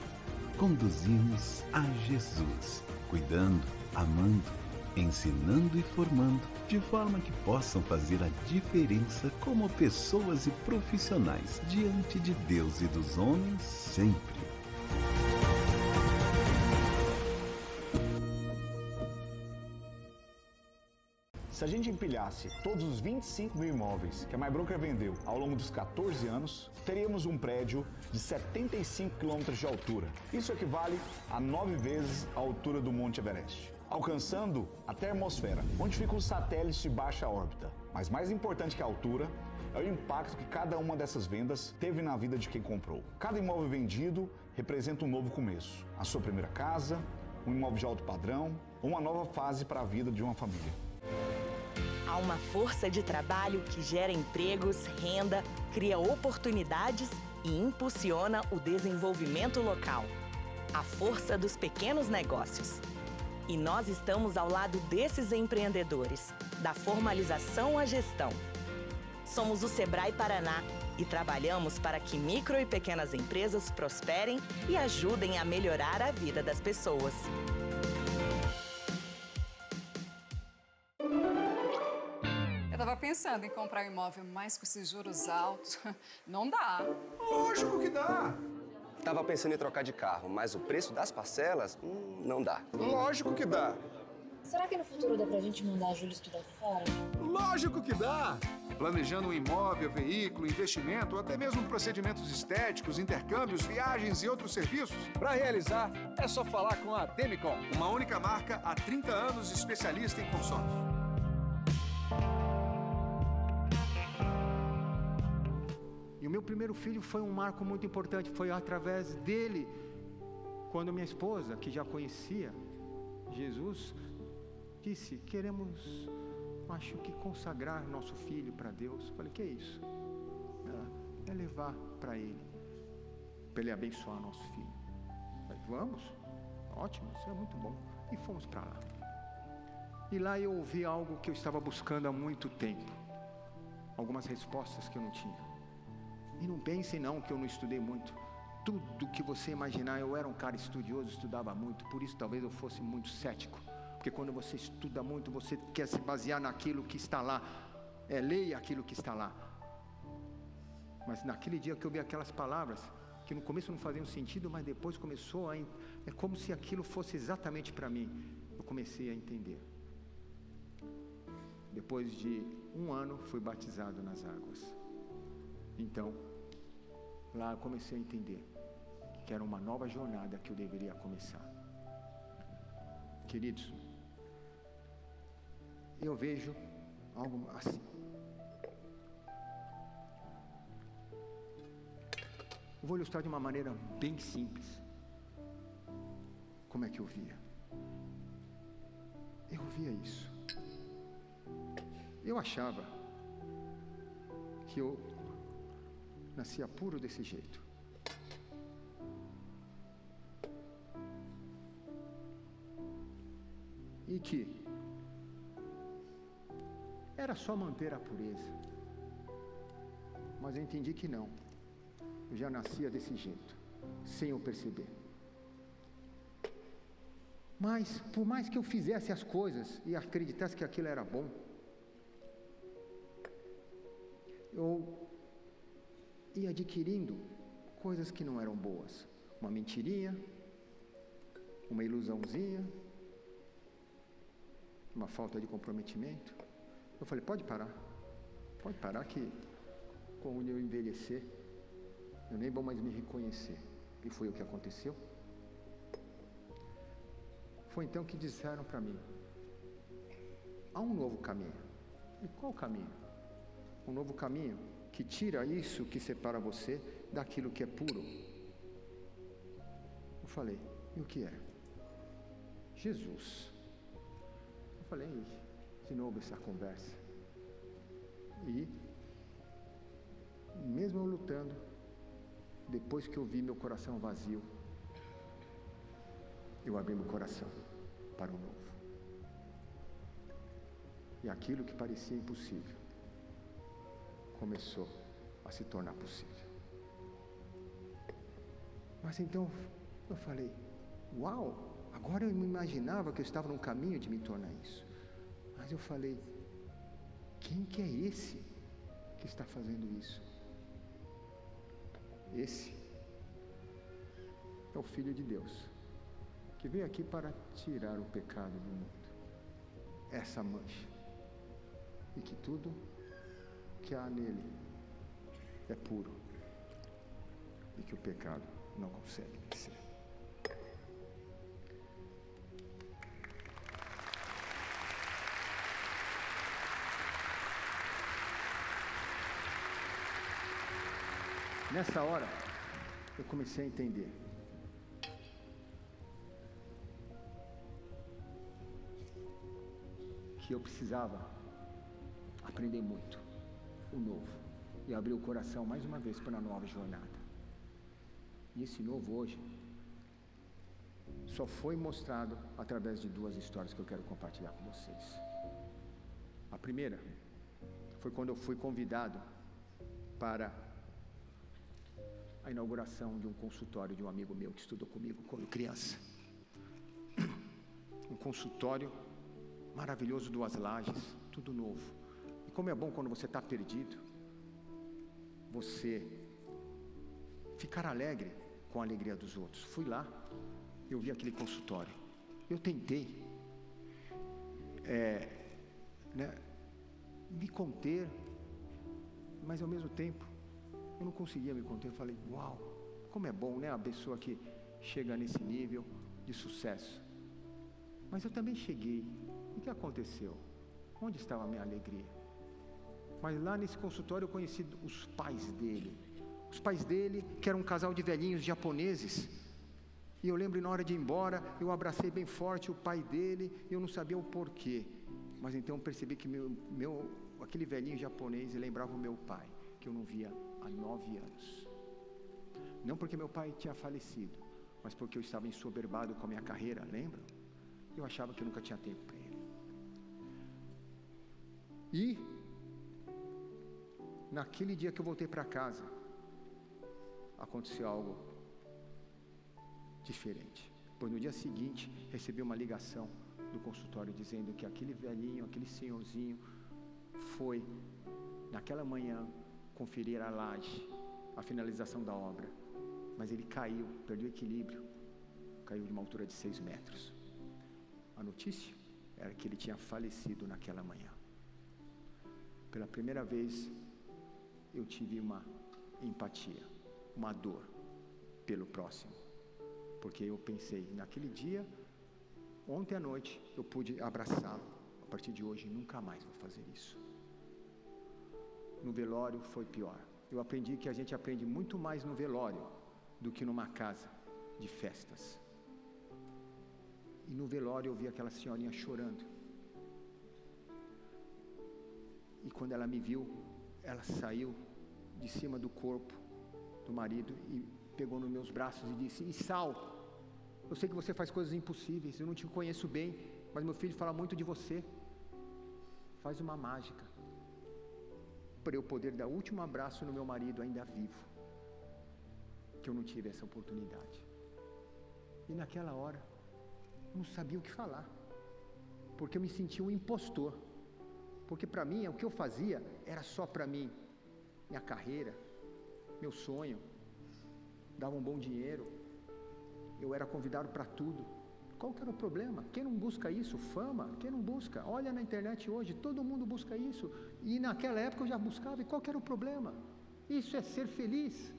Conduzimos a Jesus, cuidando, amando, ensinando e formando, de forma que possam fazer a diferença como pessoas e profissionais diante de Deus e dos homens sempre. Se a gente empilhasse todos os 25 mil imóveis que a MyBroker vendeu ao longo dos 14 anos, teríamos um prédio de 75 quilômetros de altura. Isso equivale a 9 vezes a altura do Monte Everest, alcançando a termosfera, onde ficam os satélites de baixa órbita. Mas mais importante que a altura é o impacto que cada uma dessas vendas teve na vida de quem comprou. Cada imóvel vendido representa um novo começo. A sua primeira casa, um imóvel de alto padrão, ou uma nova fase para a vida de uma família. Há uma força de trabalho que gera empregos, renda, cria oportunidades e impulsiona o desenvolvimento local. A força dos pequenos negócios. E nós estamos ao lado desses empreendedores, da formalização à gestão. Somos o Sebrae Paraná e trabalhamos para que micro e pequenas empresas prosperem e ajudem a melhorar a vida das pessoas. Eu tava pensando em comprar um imóvel, mas com esses juros altos, não dá. Lógico que dá. Tava pensando em trocar de carro, mas o preço das parcelas, não dá. Lógico que dá. Será que no futuro dá pra gente mandar a Júlia estudar fora? Lógico que dá. Planejando um imóvel, veículo, investimento, ou até mesmo procedimentos estéticos, intercâmbios, viagens e outros serviços? Para realizar, é só falar com a Demicon. Uma única marca há 30 anos, especialista em consórcios. E o meu primeiro filho foi um marco muito importante. Foi através dele, quando minha esposa, que já conhecia Jesus, disse: queremos, acho que consagrar nosso filho para Deus. Eu falei: que é isso? É levar para ele abençoar nosso filho. Eu falei: vamos, ótimo, isso é muito bom. E fomos para lá. E lá eu ouvi algo que eu estava buscando há muito tempo, algumas respostas que eu não tinha. E não pensem não que eu não estudei muito. Tudo que você imaginar, eu era um cara estudioso, estudava muito, por isso talvez eu fosse muito cético. Porque quando você estuda muito, você quer se basear naquilo que está lá. Leia aquilo que está lá. Mas naquele dia que eu vi aquelas palavras, que no começo não faziam sentido, mas depois começou a... É como se aquilo fosse exatamente para mim. Eu comecei a entender. Depois de 1 ano, fui batizado nas águas. Então, lá eu comecei a entender que era uma nova jornada que eu deveria começar. Queridos, eu vejo algo assim. Eu vou ilustrar de uma maneira bem simples. Como é que eu via? Eu via isso. Eu achava que eu nascia puro desse jeito. E que era só manter a pureza. Mas eu entendi que não. Eu já nascia desse jeito, sem eu perceber. Mas, por mais que eu fizesse as coisas e acreditasse que aquilo era bom, eu ia adquirindo coisas que não eram boas. Uma mentirinha, uma ilusãozinha, uma falta de comprometimento. Eu falei: pode parar que quando eu envelhecer, eu nem vou mais me reconhecer. E foi o que aconteceu. Foi então que disseram para mim: há um novo caminho. E qual caminho? Um novo caminho que tira isso que separa você daquilo que é puro. Eu falei: e o que é? Jesus. Eu falei: de novo essa conversa. E mesmo eu lutando, depois que eu vi meu coração vazio, eu abri meu coração para o novo. E aquilo que parecia impossível começou a se tornar possível. Mas então eu falei: uau, agora eu me imaginava que eu estava num caminho de me tornar isso. Mas eu falei: quem que é esse que está fazendo isso? Esse é o Filho de Deus, que veio aqui para tirar o pecado do mundo, essa mancha, e que tudo que há nele é puro, e que o pecado não consegue vencer. Nessa hora, eu comecei a entender que eu precisava aprender muito o novo e abrir o coração mais uma vez para a nova jornada. E esse novo hoje só foi mostrado através de 2 histórias que eu quero compartilhar com vocês. A primeira foi quando eu fui convidado para a inauguração de um consultório de um amigo meu que estudou comigo quando criança. Um consultório maravilhoso, 2 lajes, tudo novo. E como é bom quando você está perdido, você ficar alegre com a alegria dos outros. Fui lá, eu vi aquele consultório. Eu tentei me conter mas ao mesmo tempo, eu não conseguia me conter. Eu falei, uau, como é bom, né? A pessoa que chega nesse nível de sucesso. Mas eu também cheguei. O que aconteceu? Onde estava a minha alegria? Mas lá nesse consultório eu conheci os pais dele. Os pais dele, que eram um casal de velhinhos japoneses. E eu lembro, na hora de ir embora, eu abracei bem forte o pai dele, e eu não sabia o porquê. Mas então eu percebi que aquele velhinho japonês lembrava o meu pai, que eu não via há 9 anos. Não porque meu pai tinha falecido, mas porque eu estava ensoberbado com a minha carreira, lembram? Eu achava que eu nunca tinha tempo para ele. E naquele dia que eu voltei para casa, aconteceu algo diferente. Pois no dia seguinte, recebi uma ligação do consultório dizendo que aquele velhinho, aquele senhorzinho, foi naquela manhã conferir a laje, a finalização da obra. Mas ele caiu, perdeu o equilíbrio, caiu de uma altura de 6 metros. A notícia era que ele tinha falecido naquela manhã. Pela primeira vez, eu tive uma empatia, uma dor pelo próximo. Porque eu pensei, naquele dia, ontem à noite, eu pude abraçá-lo. A partir de hoje, nunca mais vou fazer isso. No velório foi pior. Eu aprendi que a gente aprende muito mais no velório do que numa casa de festas. E no velório eu vi aquela senhorinha chorando. E quando ela me viu, ela saiu de cima do corpo do marido e pegou nos meus braços e disse: Issal, eu sei que você faz coisas impossíveis, eu não te conheço bem, mas meu filho fala muito de você. Faz uma mágica para eu poder dar o último abraço no meu marido ainda vivo, que eu não tive essa oportunidade. E naquela hora não sabia o que falar, porque eu me sentia um impostor, porque para mim o que eu fazia era só para mim, minha carreira, meu sonho, dava um bom dinheiro, eu era convidado para tudo. Qual que era o problema? Quem não busca isso? Fama? Quem não busca? Olha na internet hoje, todo mundo busca isso, e naquela época eu já buscava, e qual que era o problema? Isso é ser feliz.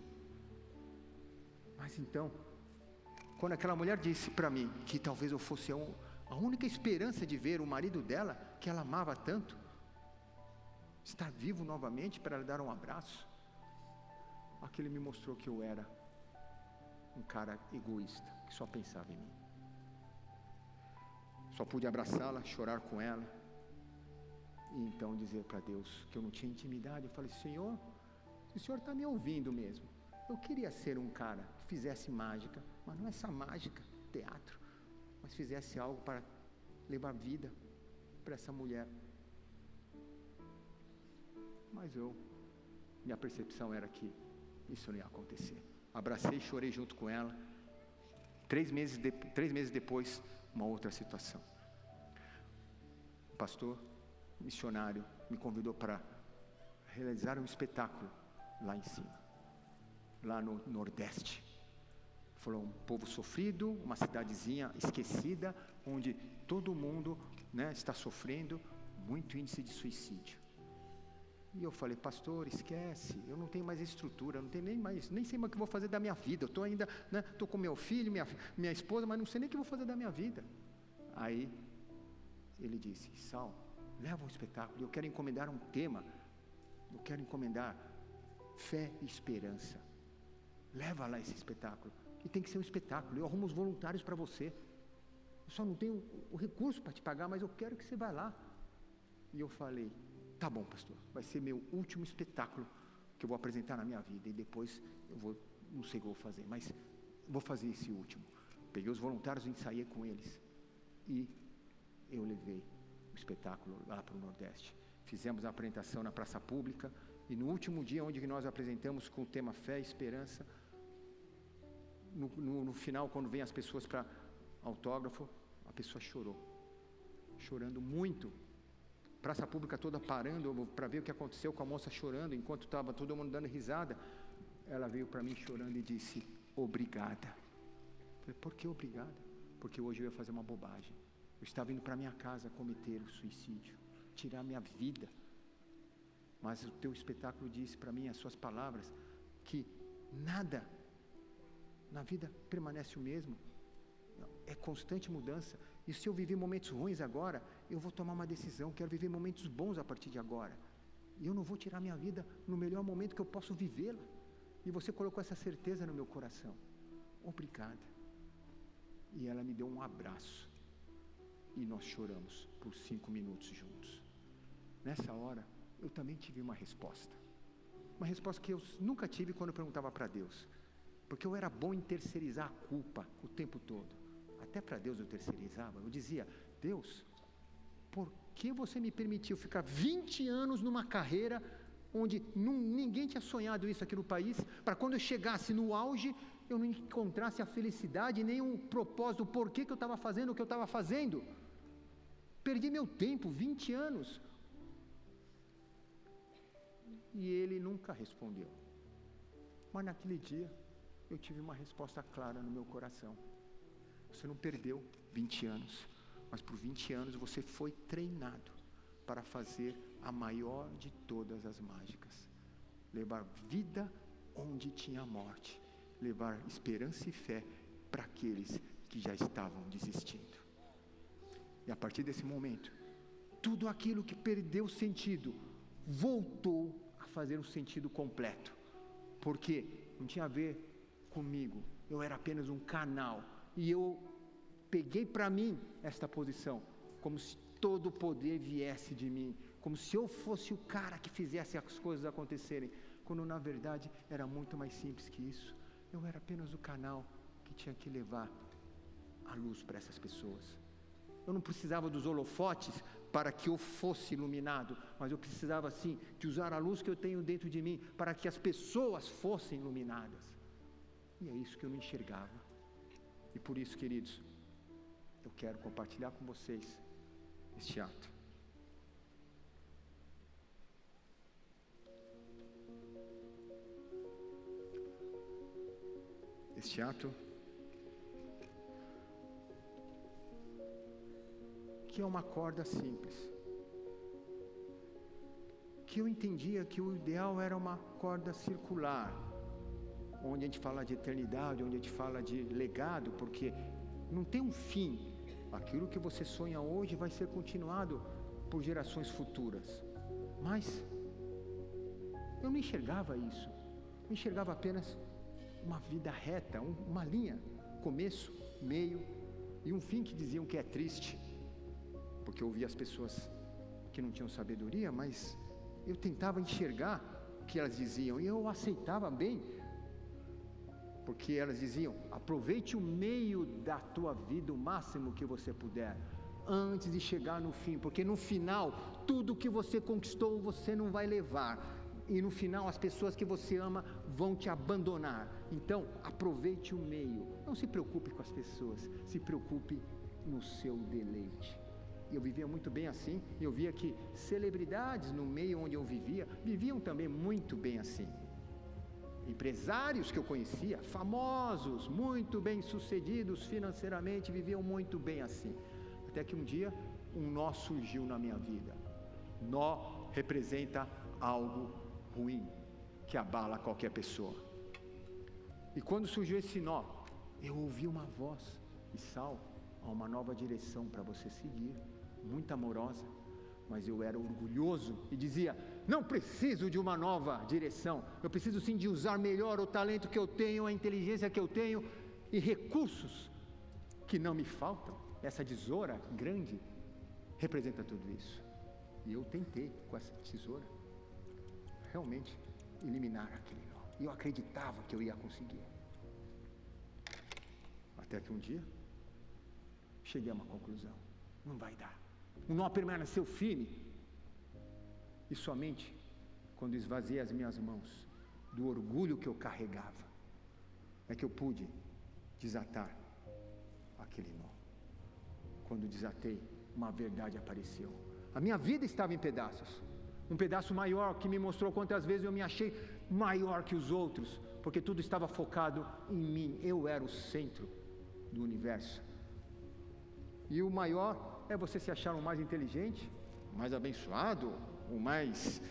Mas então, quando aquela mulher disse para mim que talvez eu fosse a única esperança de ver o marido dela, que ela amava tanto, estar vivo novamente para ela dar um abraço, aquilo me mostrou que eu era um cara egoísta, que só pensava em mim. Só pude abraçá-la, chorar com ela, e então dizer para Deus que eu não tinha intimidade. Eu falei: Senhor, o Senhor está me ouvindo mesmo. Eu queria ser um cara que fizesse mágica, mas não essa mágica, teatro, mas fizesse algo para levar vida para essa mulher. Mas minha percepção era que isso não ia acontecer. Abracei e chorei junto com ela. 3 meses depois, uma outra situação. O pastor missionário me convidou para realizar um espetáculo lá em cima, lá no Nordeste. Falou: um povo sofrido, uma cidadezinha esquecida, onde todo mundo, né, está sofrendo, muito índice de suicídio. E eu falei: pastor, esquece, eu não tenho mais estrutura, não tenho nem sei mais o que vou fazer da minha vida. Eu estou ainda, né, estou com meu filho, minha esposa, mas não sei nem o que vou fazer da minha vida. Aí ele disse: Sal, leva um espetáculo, eu quero encomendar um tema, eu quero encomendar fé e esperança. Leva lá esse espetáculo, e tem que ser um espetáculo, eu arrumo os voluntários para você. Eu só não tenho o recurso para te pagar, mas eu quero que você vá lá. E eu falei: tá bom, pastor, vai ser meu último espetáculo que eu vou apresentar na minha vida, e depois não sei o que eu vou fazer, mas vou fazer esse último. Peguei os voluntários e ensaiei com eles, e eu levei o espetáculo lá para o Nordeste. Fizemos a apresentação na praça pública, e no último dia, onde nós apresentamos com o tema fé e esperança, no final, quando vem as pessoas para autógrafo, a pessoa chorou, chorando muito. Praça pública toda parando para ver o que aconteceu com a moça chorando, enquanto estava todo mundo dando risada. Ela veio para mim chorando e disse: obrigada. Eu falei: por que obrigada? Porque hoje eu ia fazer uma bobagem. Eu estava indo para minha casa cometer o suicídio, tirar minha vida. Mas o teu espetáculo disse para mim, as suas palavras, que nada na vida permanece o mesmo. É constante mudança. E se eu viver momentos ruins agora, eu vou tomar uma decisão. Quero viver momentos bons a partir de agora. E eu não vou tirar minha vida no melhor momento que eu posso vivê-la. E você colocou essa certeza no meu coração. Obrigada. E ela me deu um abraço. E nós choramos por 5 minutos juntos. Nessa hora, eu também tive uma resposta. Uma resposta que eu nunca tive quando eu perguntava para Deus. Porque eu era bom em terceirizar a culpa o tempo todo. Até para Deus eu terceirizava. Eu dizia, Deus, por que você me permitiu ficar 20 anos numa carreira onde ninguém tinha sonhado isso aqui no país, para quando eu chegasse no auge, eu não encontrasse a felicidade, nem um propósito, o porquê que eu estava fazendo o que eu estava fazendo. Perdi meu tempo, 20 anos. E ele nunca respondeu. Mas naquele dia, eu tive uma resposta clara no meu coração. Você não perdeu 20 anos, mas por 20 anos você foi treinado para fazer a maior de todas as mágicas. Levar vida onde tinha morte. Levar esperança e fé para aqueles que já estavam desistindo. E a partir desse momento, tudo aquilo que perdeu sentido, voltou a fazer um sentido completo. Porque não tinha a ver comigo. Eu era apenas um canal. E eu peguei para mim esta posição, como se todo o poder viesse de mim, como se eu fosse o cara que fizesse as coisas acontecerem, quando na verdade era muito mais simples que isso. Eu era apenas o canal que tinha que levar a luz para essas pessoas. Eu não precisava dos holofotes para que eu fosse iluminado, mas eu precisava sim de usar a luz que eu tenho dentro de mim para que as pessoas fossem iluminadas. E é isso que eu não enxergava. E por isso, queridos, eu quero compartilhar com vocês este ato. Este ato que é uma corda simples, que eu entendia que o ideal era uma corda circular, onde a gente fala de eternidade, onde a gente fala de legado, porque não tem um fim. Aquilo que você sonha hoje vai ser continuado por gerações futuras. Mas eu não enxergava isso. Eu enxergava apenas uma vida reta, uma linha, começo, meio e um fim que diziam que é triste, porque eu ouvia as pessoas que não tinham sabedoria, mas eu tentava enxergar o que elas diziam e eu aceitava bem, porque elas diziam, aproveite o meio da tua vida o máximo que você puder, antes de chegar no fim, porque no final, tudo que você conquistou, você não vai levar, e no final as pessoas que você ama vão te abandonar. Então, aproveite o meio, não se preocupe com as pessoas, se preocupe no seu deleite. Eu vivia muito bem assim, e eu via que celebridades no meio onde eu vivia, viviam também muito bem assim. Empresários que eu conhecia, famosos, muito bem sucedidos financeiramente, viviam muito bem assim. Até que um dia, um nó surgiu na minha vida. Nó representa algo ruim, que abala qualquer pessoa. E quando surgiu esse nó, eu ouvi uma voz, e Saul, há uma nova direção para você seguir, muito amorosa, mas eu era orgulhoso e dizia, não preciso de uma nova direção, eu preciso sim de usar melhor o talento que eu tenho, a inteligência que eu tenho e recursos que não me faltam. Essa tesoura grande representa tudo isso. E eu tentei com essa tesoura realmente eliminar aquele nó. E eu acreditava que eu ia conseguir. Até que um dia cheguei a uma conclusão. Não vai dar. O nó permaneceu firme. E somente quando esvaziei as minhas mãos do orgulho que eu carregava, é que eu pude desatar aquele nó. Quando desatei, uma verdade apareceu. A minha vida estava em pedaços. Um pedaço maior que me mostrou quantas vezes eu me achei maior que os outros, porque tudo estava focado em mim. Eu era o centro do universo. E o maior é você se achar o mais inteligente, o mais abençoado, o mais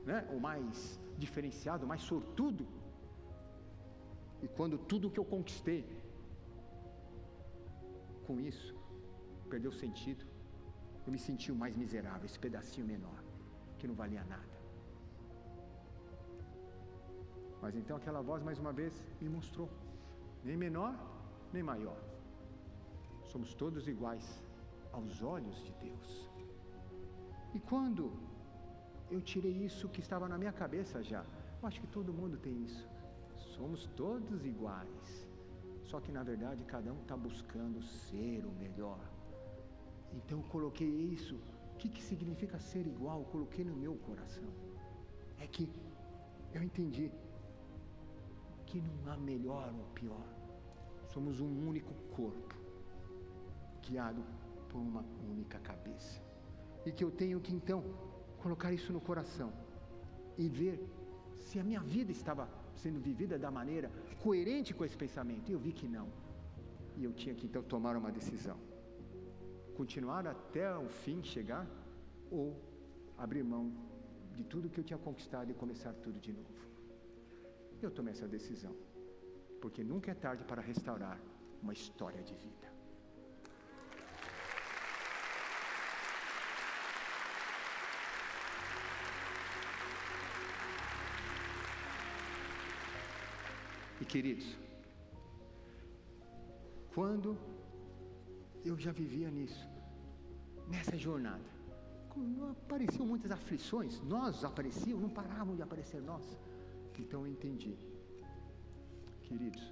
né? O mais diferenciado, o mais sortudo. E quando tudo que eu conquistei com isso perdeu sentido, eu me senti o mais miserável, esse pedacinho menor, que não valia nada. Mas então aquela voz mais uma vez me mostrou, nem menor, nem maior. Somos todos iguais aos olhos de Deus. E quando eu tirei isso que estava na minha cabeça já, eu acho que todo mundo tem isso. Somos todos iguais. Só que na verdade cada um está buscando ser o melhor. Então eu coloquei isso. O que significa ser igual? Eu coloquei no meu coração. É que eu entendi que não há melhor ou pior. Somos um único corpo, guiado por uma única cabeça. E que eu tenho que então colocar isso no coração e ver se a minha vida estava sendo vivida da maneira coerente com esse pensamento. E eu vi que não. E eu tinha que então tomar uma decisão: continuar até o fim chegar, ou abrir mão de tudo que eu tinha conquistado e começar tudo de novo. Eu tomei essa decisão, porque nunca é tarde para restaurar uma história de vida. E queridos, quando eu já vivia nisso, nessa jornada, como apareciam muitas aflições, nós apareciam, não paravam de aparecer nós. Então eu entendi, queridos,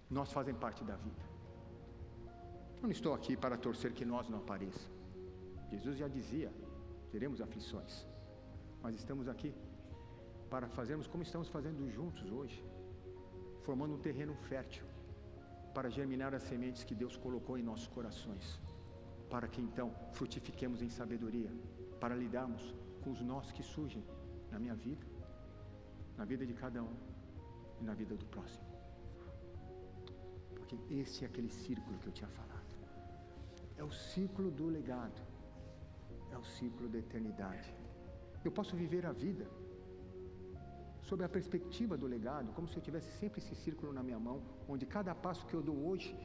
nós fazem parte da vida. Eu não estou aqui para torcer que nós não apareçam. Jesus já dizia, teremos aflições, mas estamos aqui para fazermos como estamos fazendo juntos hoje, formando um terreno fértil para germinar as sementes que Deus colocou em nossos corações, para que então frutifiquemos em sabedoria, para lidarmos com os nós que surgem na minha vida, na vida de cada um e na vida do próximo. Porque esse é aquele círculo que eu tinha falado. É o ciclo do legado, é o ciclo da eternidade. Eu posso viver a vida sob a perspectiva do legado, como se eu tivesse sempre esse círculo na minha mão, onde cada passo que eu dou hoje,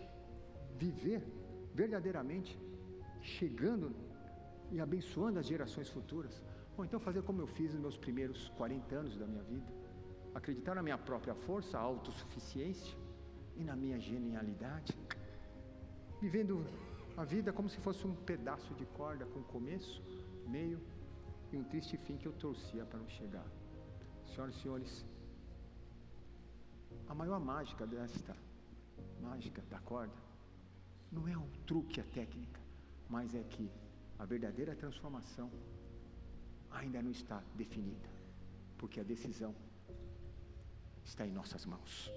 viver verdadeiramente, chegando e abençoando as gerações futuras, ou então fazer como eu fiz nos meus primeiros 40 anos da minha vida, acreditar na minha própria força, autossuficiência e na minha genialidade, vivendo a vida como se fosse um pedaço de corda com começo, meio e um triste fim que eu torcia para não chegar. Senhoras e senhores, a maior mágica da corda, não é o truque, a técnica, mas é que a verdadeira transformação ainda não está definida, porque a decisão está em nossas mãos.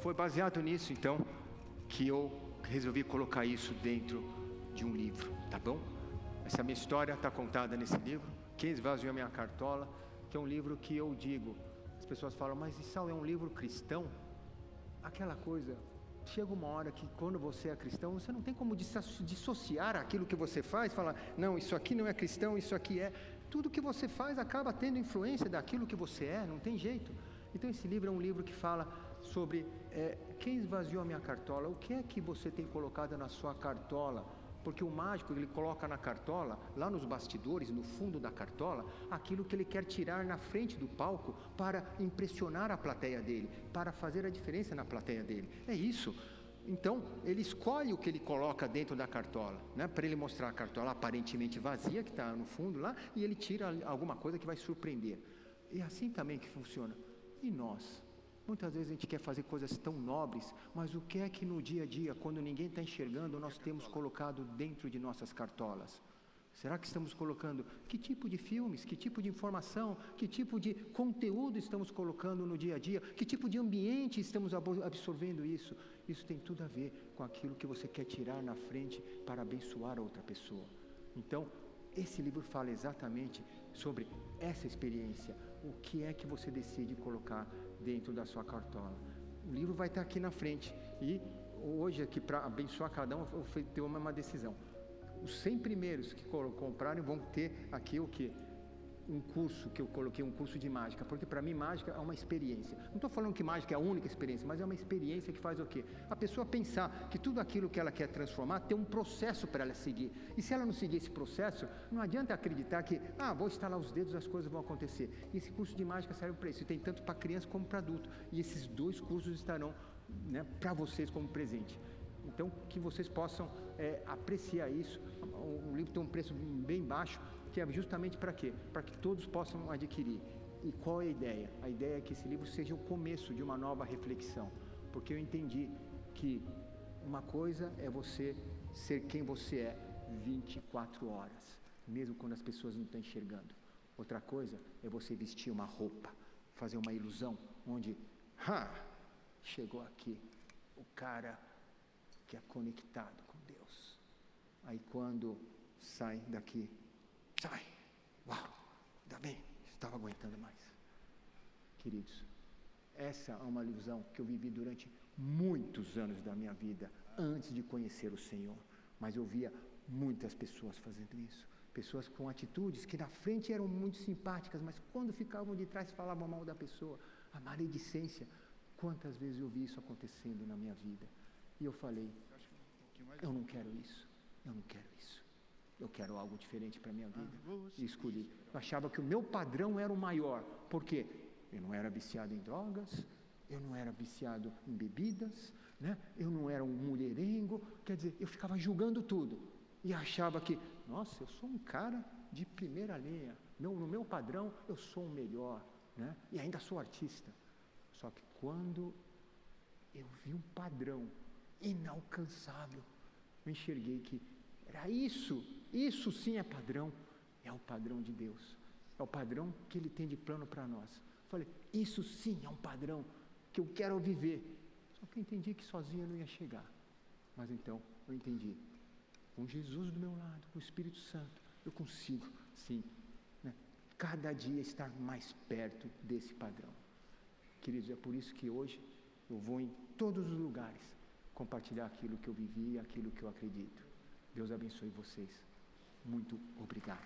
Foi baseado nisso, então, que eu resolvi colocar isso dentro de um livro, tá bom? Essa minha história está contada nesse livro, Quem Esvaziou a Minha Cartola, que é um livro que eu digo, as pessoas falam, mas isso é um livro cristão? Aquela coisa, chega uma hora que quando você é cristão, você não tem como dissociar aquilo que você faz, falar, não, isso aqui não é cristão, isso aqui é. Tudo que você faz acaba tendo influência daquilo que você é, não tem jeito. Então esse livro é um livro que fala sobre quem esvaziou a minha cartola, o que é que você tem colocado na sua cartola, porque o mágico ele coloca na cartola, lá nos bastidores, no fundo da cartola, aquilo que ele quer tirar na frente do palco para impressionar a plateia dele, para fazer a diferença na plateia dele. É isso. Então, ele escolhe o que ele coloca dentro da cartola, né? Para ele mostrar a cartola aparentemente vazia, que está no fundo lá, e ele tira alguma coisa que vai surpreender. E assim também que funciona. E nós? Muitas vezes a gente quer fazer coisas tão nobres, mas o que é que no dia a dia, quando ninguém está enxergando, nós temos colocado dentro de nossas cartolas? Será que estamos colocando que tipo de filmes, que tipo de informação, que tipo de conteúdo estamos colocando no dia a dia, que tipo de ambiente estamos absorvendo isso? Isso tem tudo a ver com aquilo que você quer tirar na frente para abençoar a outra pessoa. Então, esse livro fala exatamente sobre essa experiência, o que é que você decide colocar dentro da sua cartola. O livro vai estar aqui na frente e hoje aqui para abençoar cada um, eu tenho uma decisão. Os 100 primeiros que comprarem vão ter aqui o quê? Um curso que eu coloquei, um curso de mágica, porque para mim mágica é uma experiência. Não estou falando que mágica é a única experiência, mas é uma experiência que faz o quê? A pessoa pensar que tudo aquilo que ela quer transformar tem um processo para ela seguir. E se ela não seguir esse processo, não adianta acreditar que, vou estalar os dedos, as coisas vão acontecer. E esse curso de mágica serve para isso. E tem tanto para criança como para adulto. E esses 2 cursos estarão, né, para vocês como presente. Então, que vocês possam apreciar isso. O livro tem um preço bem baixo, que é justamente para quê? Para que todos possam adquirir. E qual é a ideia? A ideia é que esse livro seja o começo de uma nova reflexão, porque eu entendi que uma coisa é você ser quem você é 24 horas, mesmo quando as pessoas não estão enxergando. Outra coisa é você vestir uma roupa, fazer uma ilusão, onde, chegou aqui o cara que é conectado com Deus. Aí quando sai daqui, uau, ainda bem, estava aguentando mais. Queridos, essa é uma ilusão que eu vivi durante muitos anos da minha vida, antes de conhecer o Senhor. Mas eu via muitas pessoas fazendo isso. Pessoas com atitudes que na frente eram muito simpáticas, mas quando ficavam de trás falavam mal da pessoa. A maledicência. Quantas vezes eu vi isso acontecendo na minha vida? E eu falei, eu não quero isso, eu não quero isso. Eu quero algo diferente para a minha vida. E escolhi. Eu achava que o meu padrão era o maior. Por quê? Eu não era viciado em drogas, eu não era viciado em bebidas, né? Eu não era um mulherengo. Quer dizer, eu ficava julgando tudo. E achava que, nossa, eu sou um cara de primeira linha. No meu padrão, eu sou o melhor, né? E ainda sou artista. Só que quando eu vi um padrão inalcançável, eu enxerguei que era isso sim é padrão, é o padrão de Deus, é o padrão que Ele tem de plano para nós. Falei, isso sim é um padrão que eu quero viver. Só que eu entendi que sozinho eu não ia chegar. Mas então eu entendi, com Jesus do meu lado, com o Espírito Santo, eu consigo sim, né, cada dia estar mais perto desse padrão. Queridos, é por isso que hoje eu vou em todos os lugares compartilhar aquilo que eu vivi e aquilo que eu acredito. Deus abençoe vocês. Muito obrigado.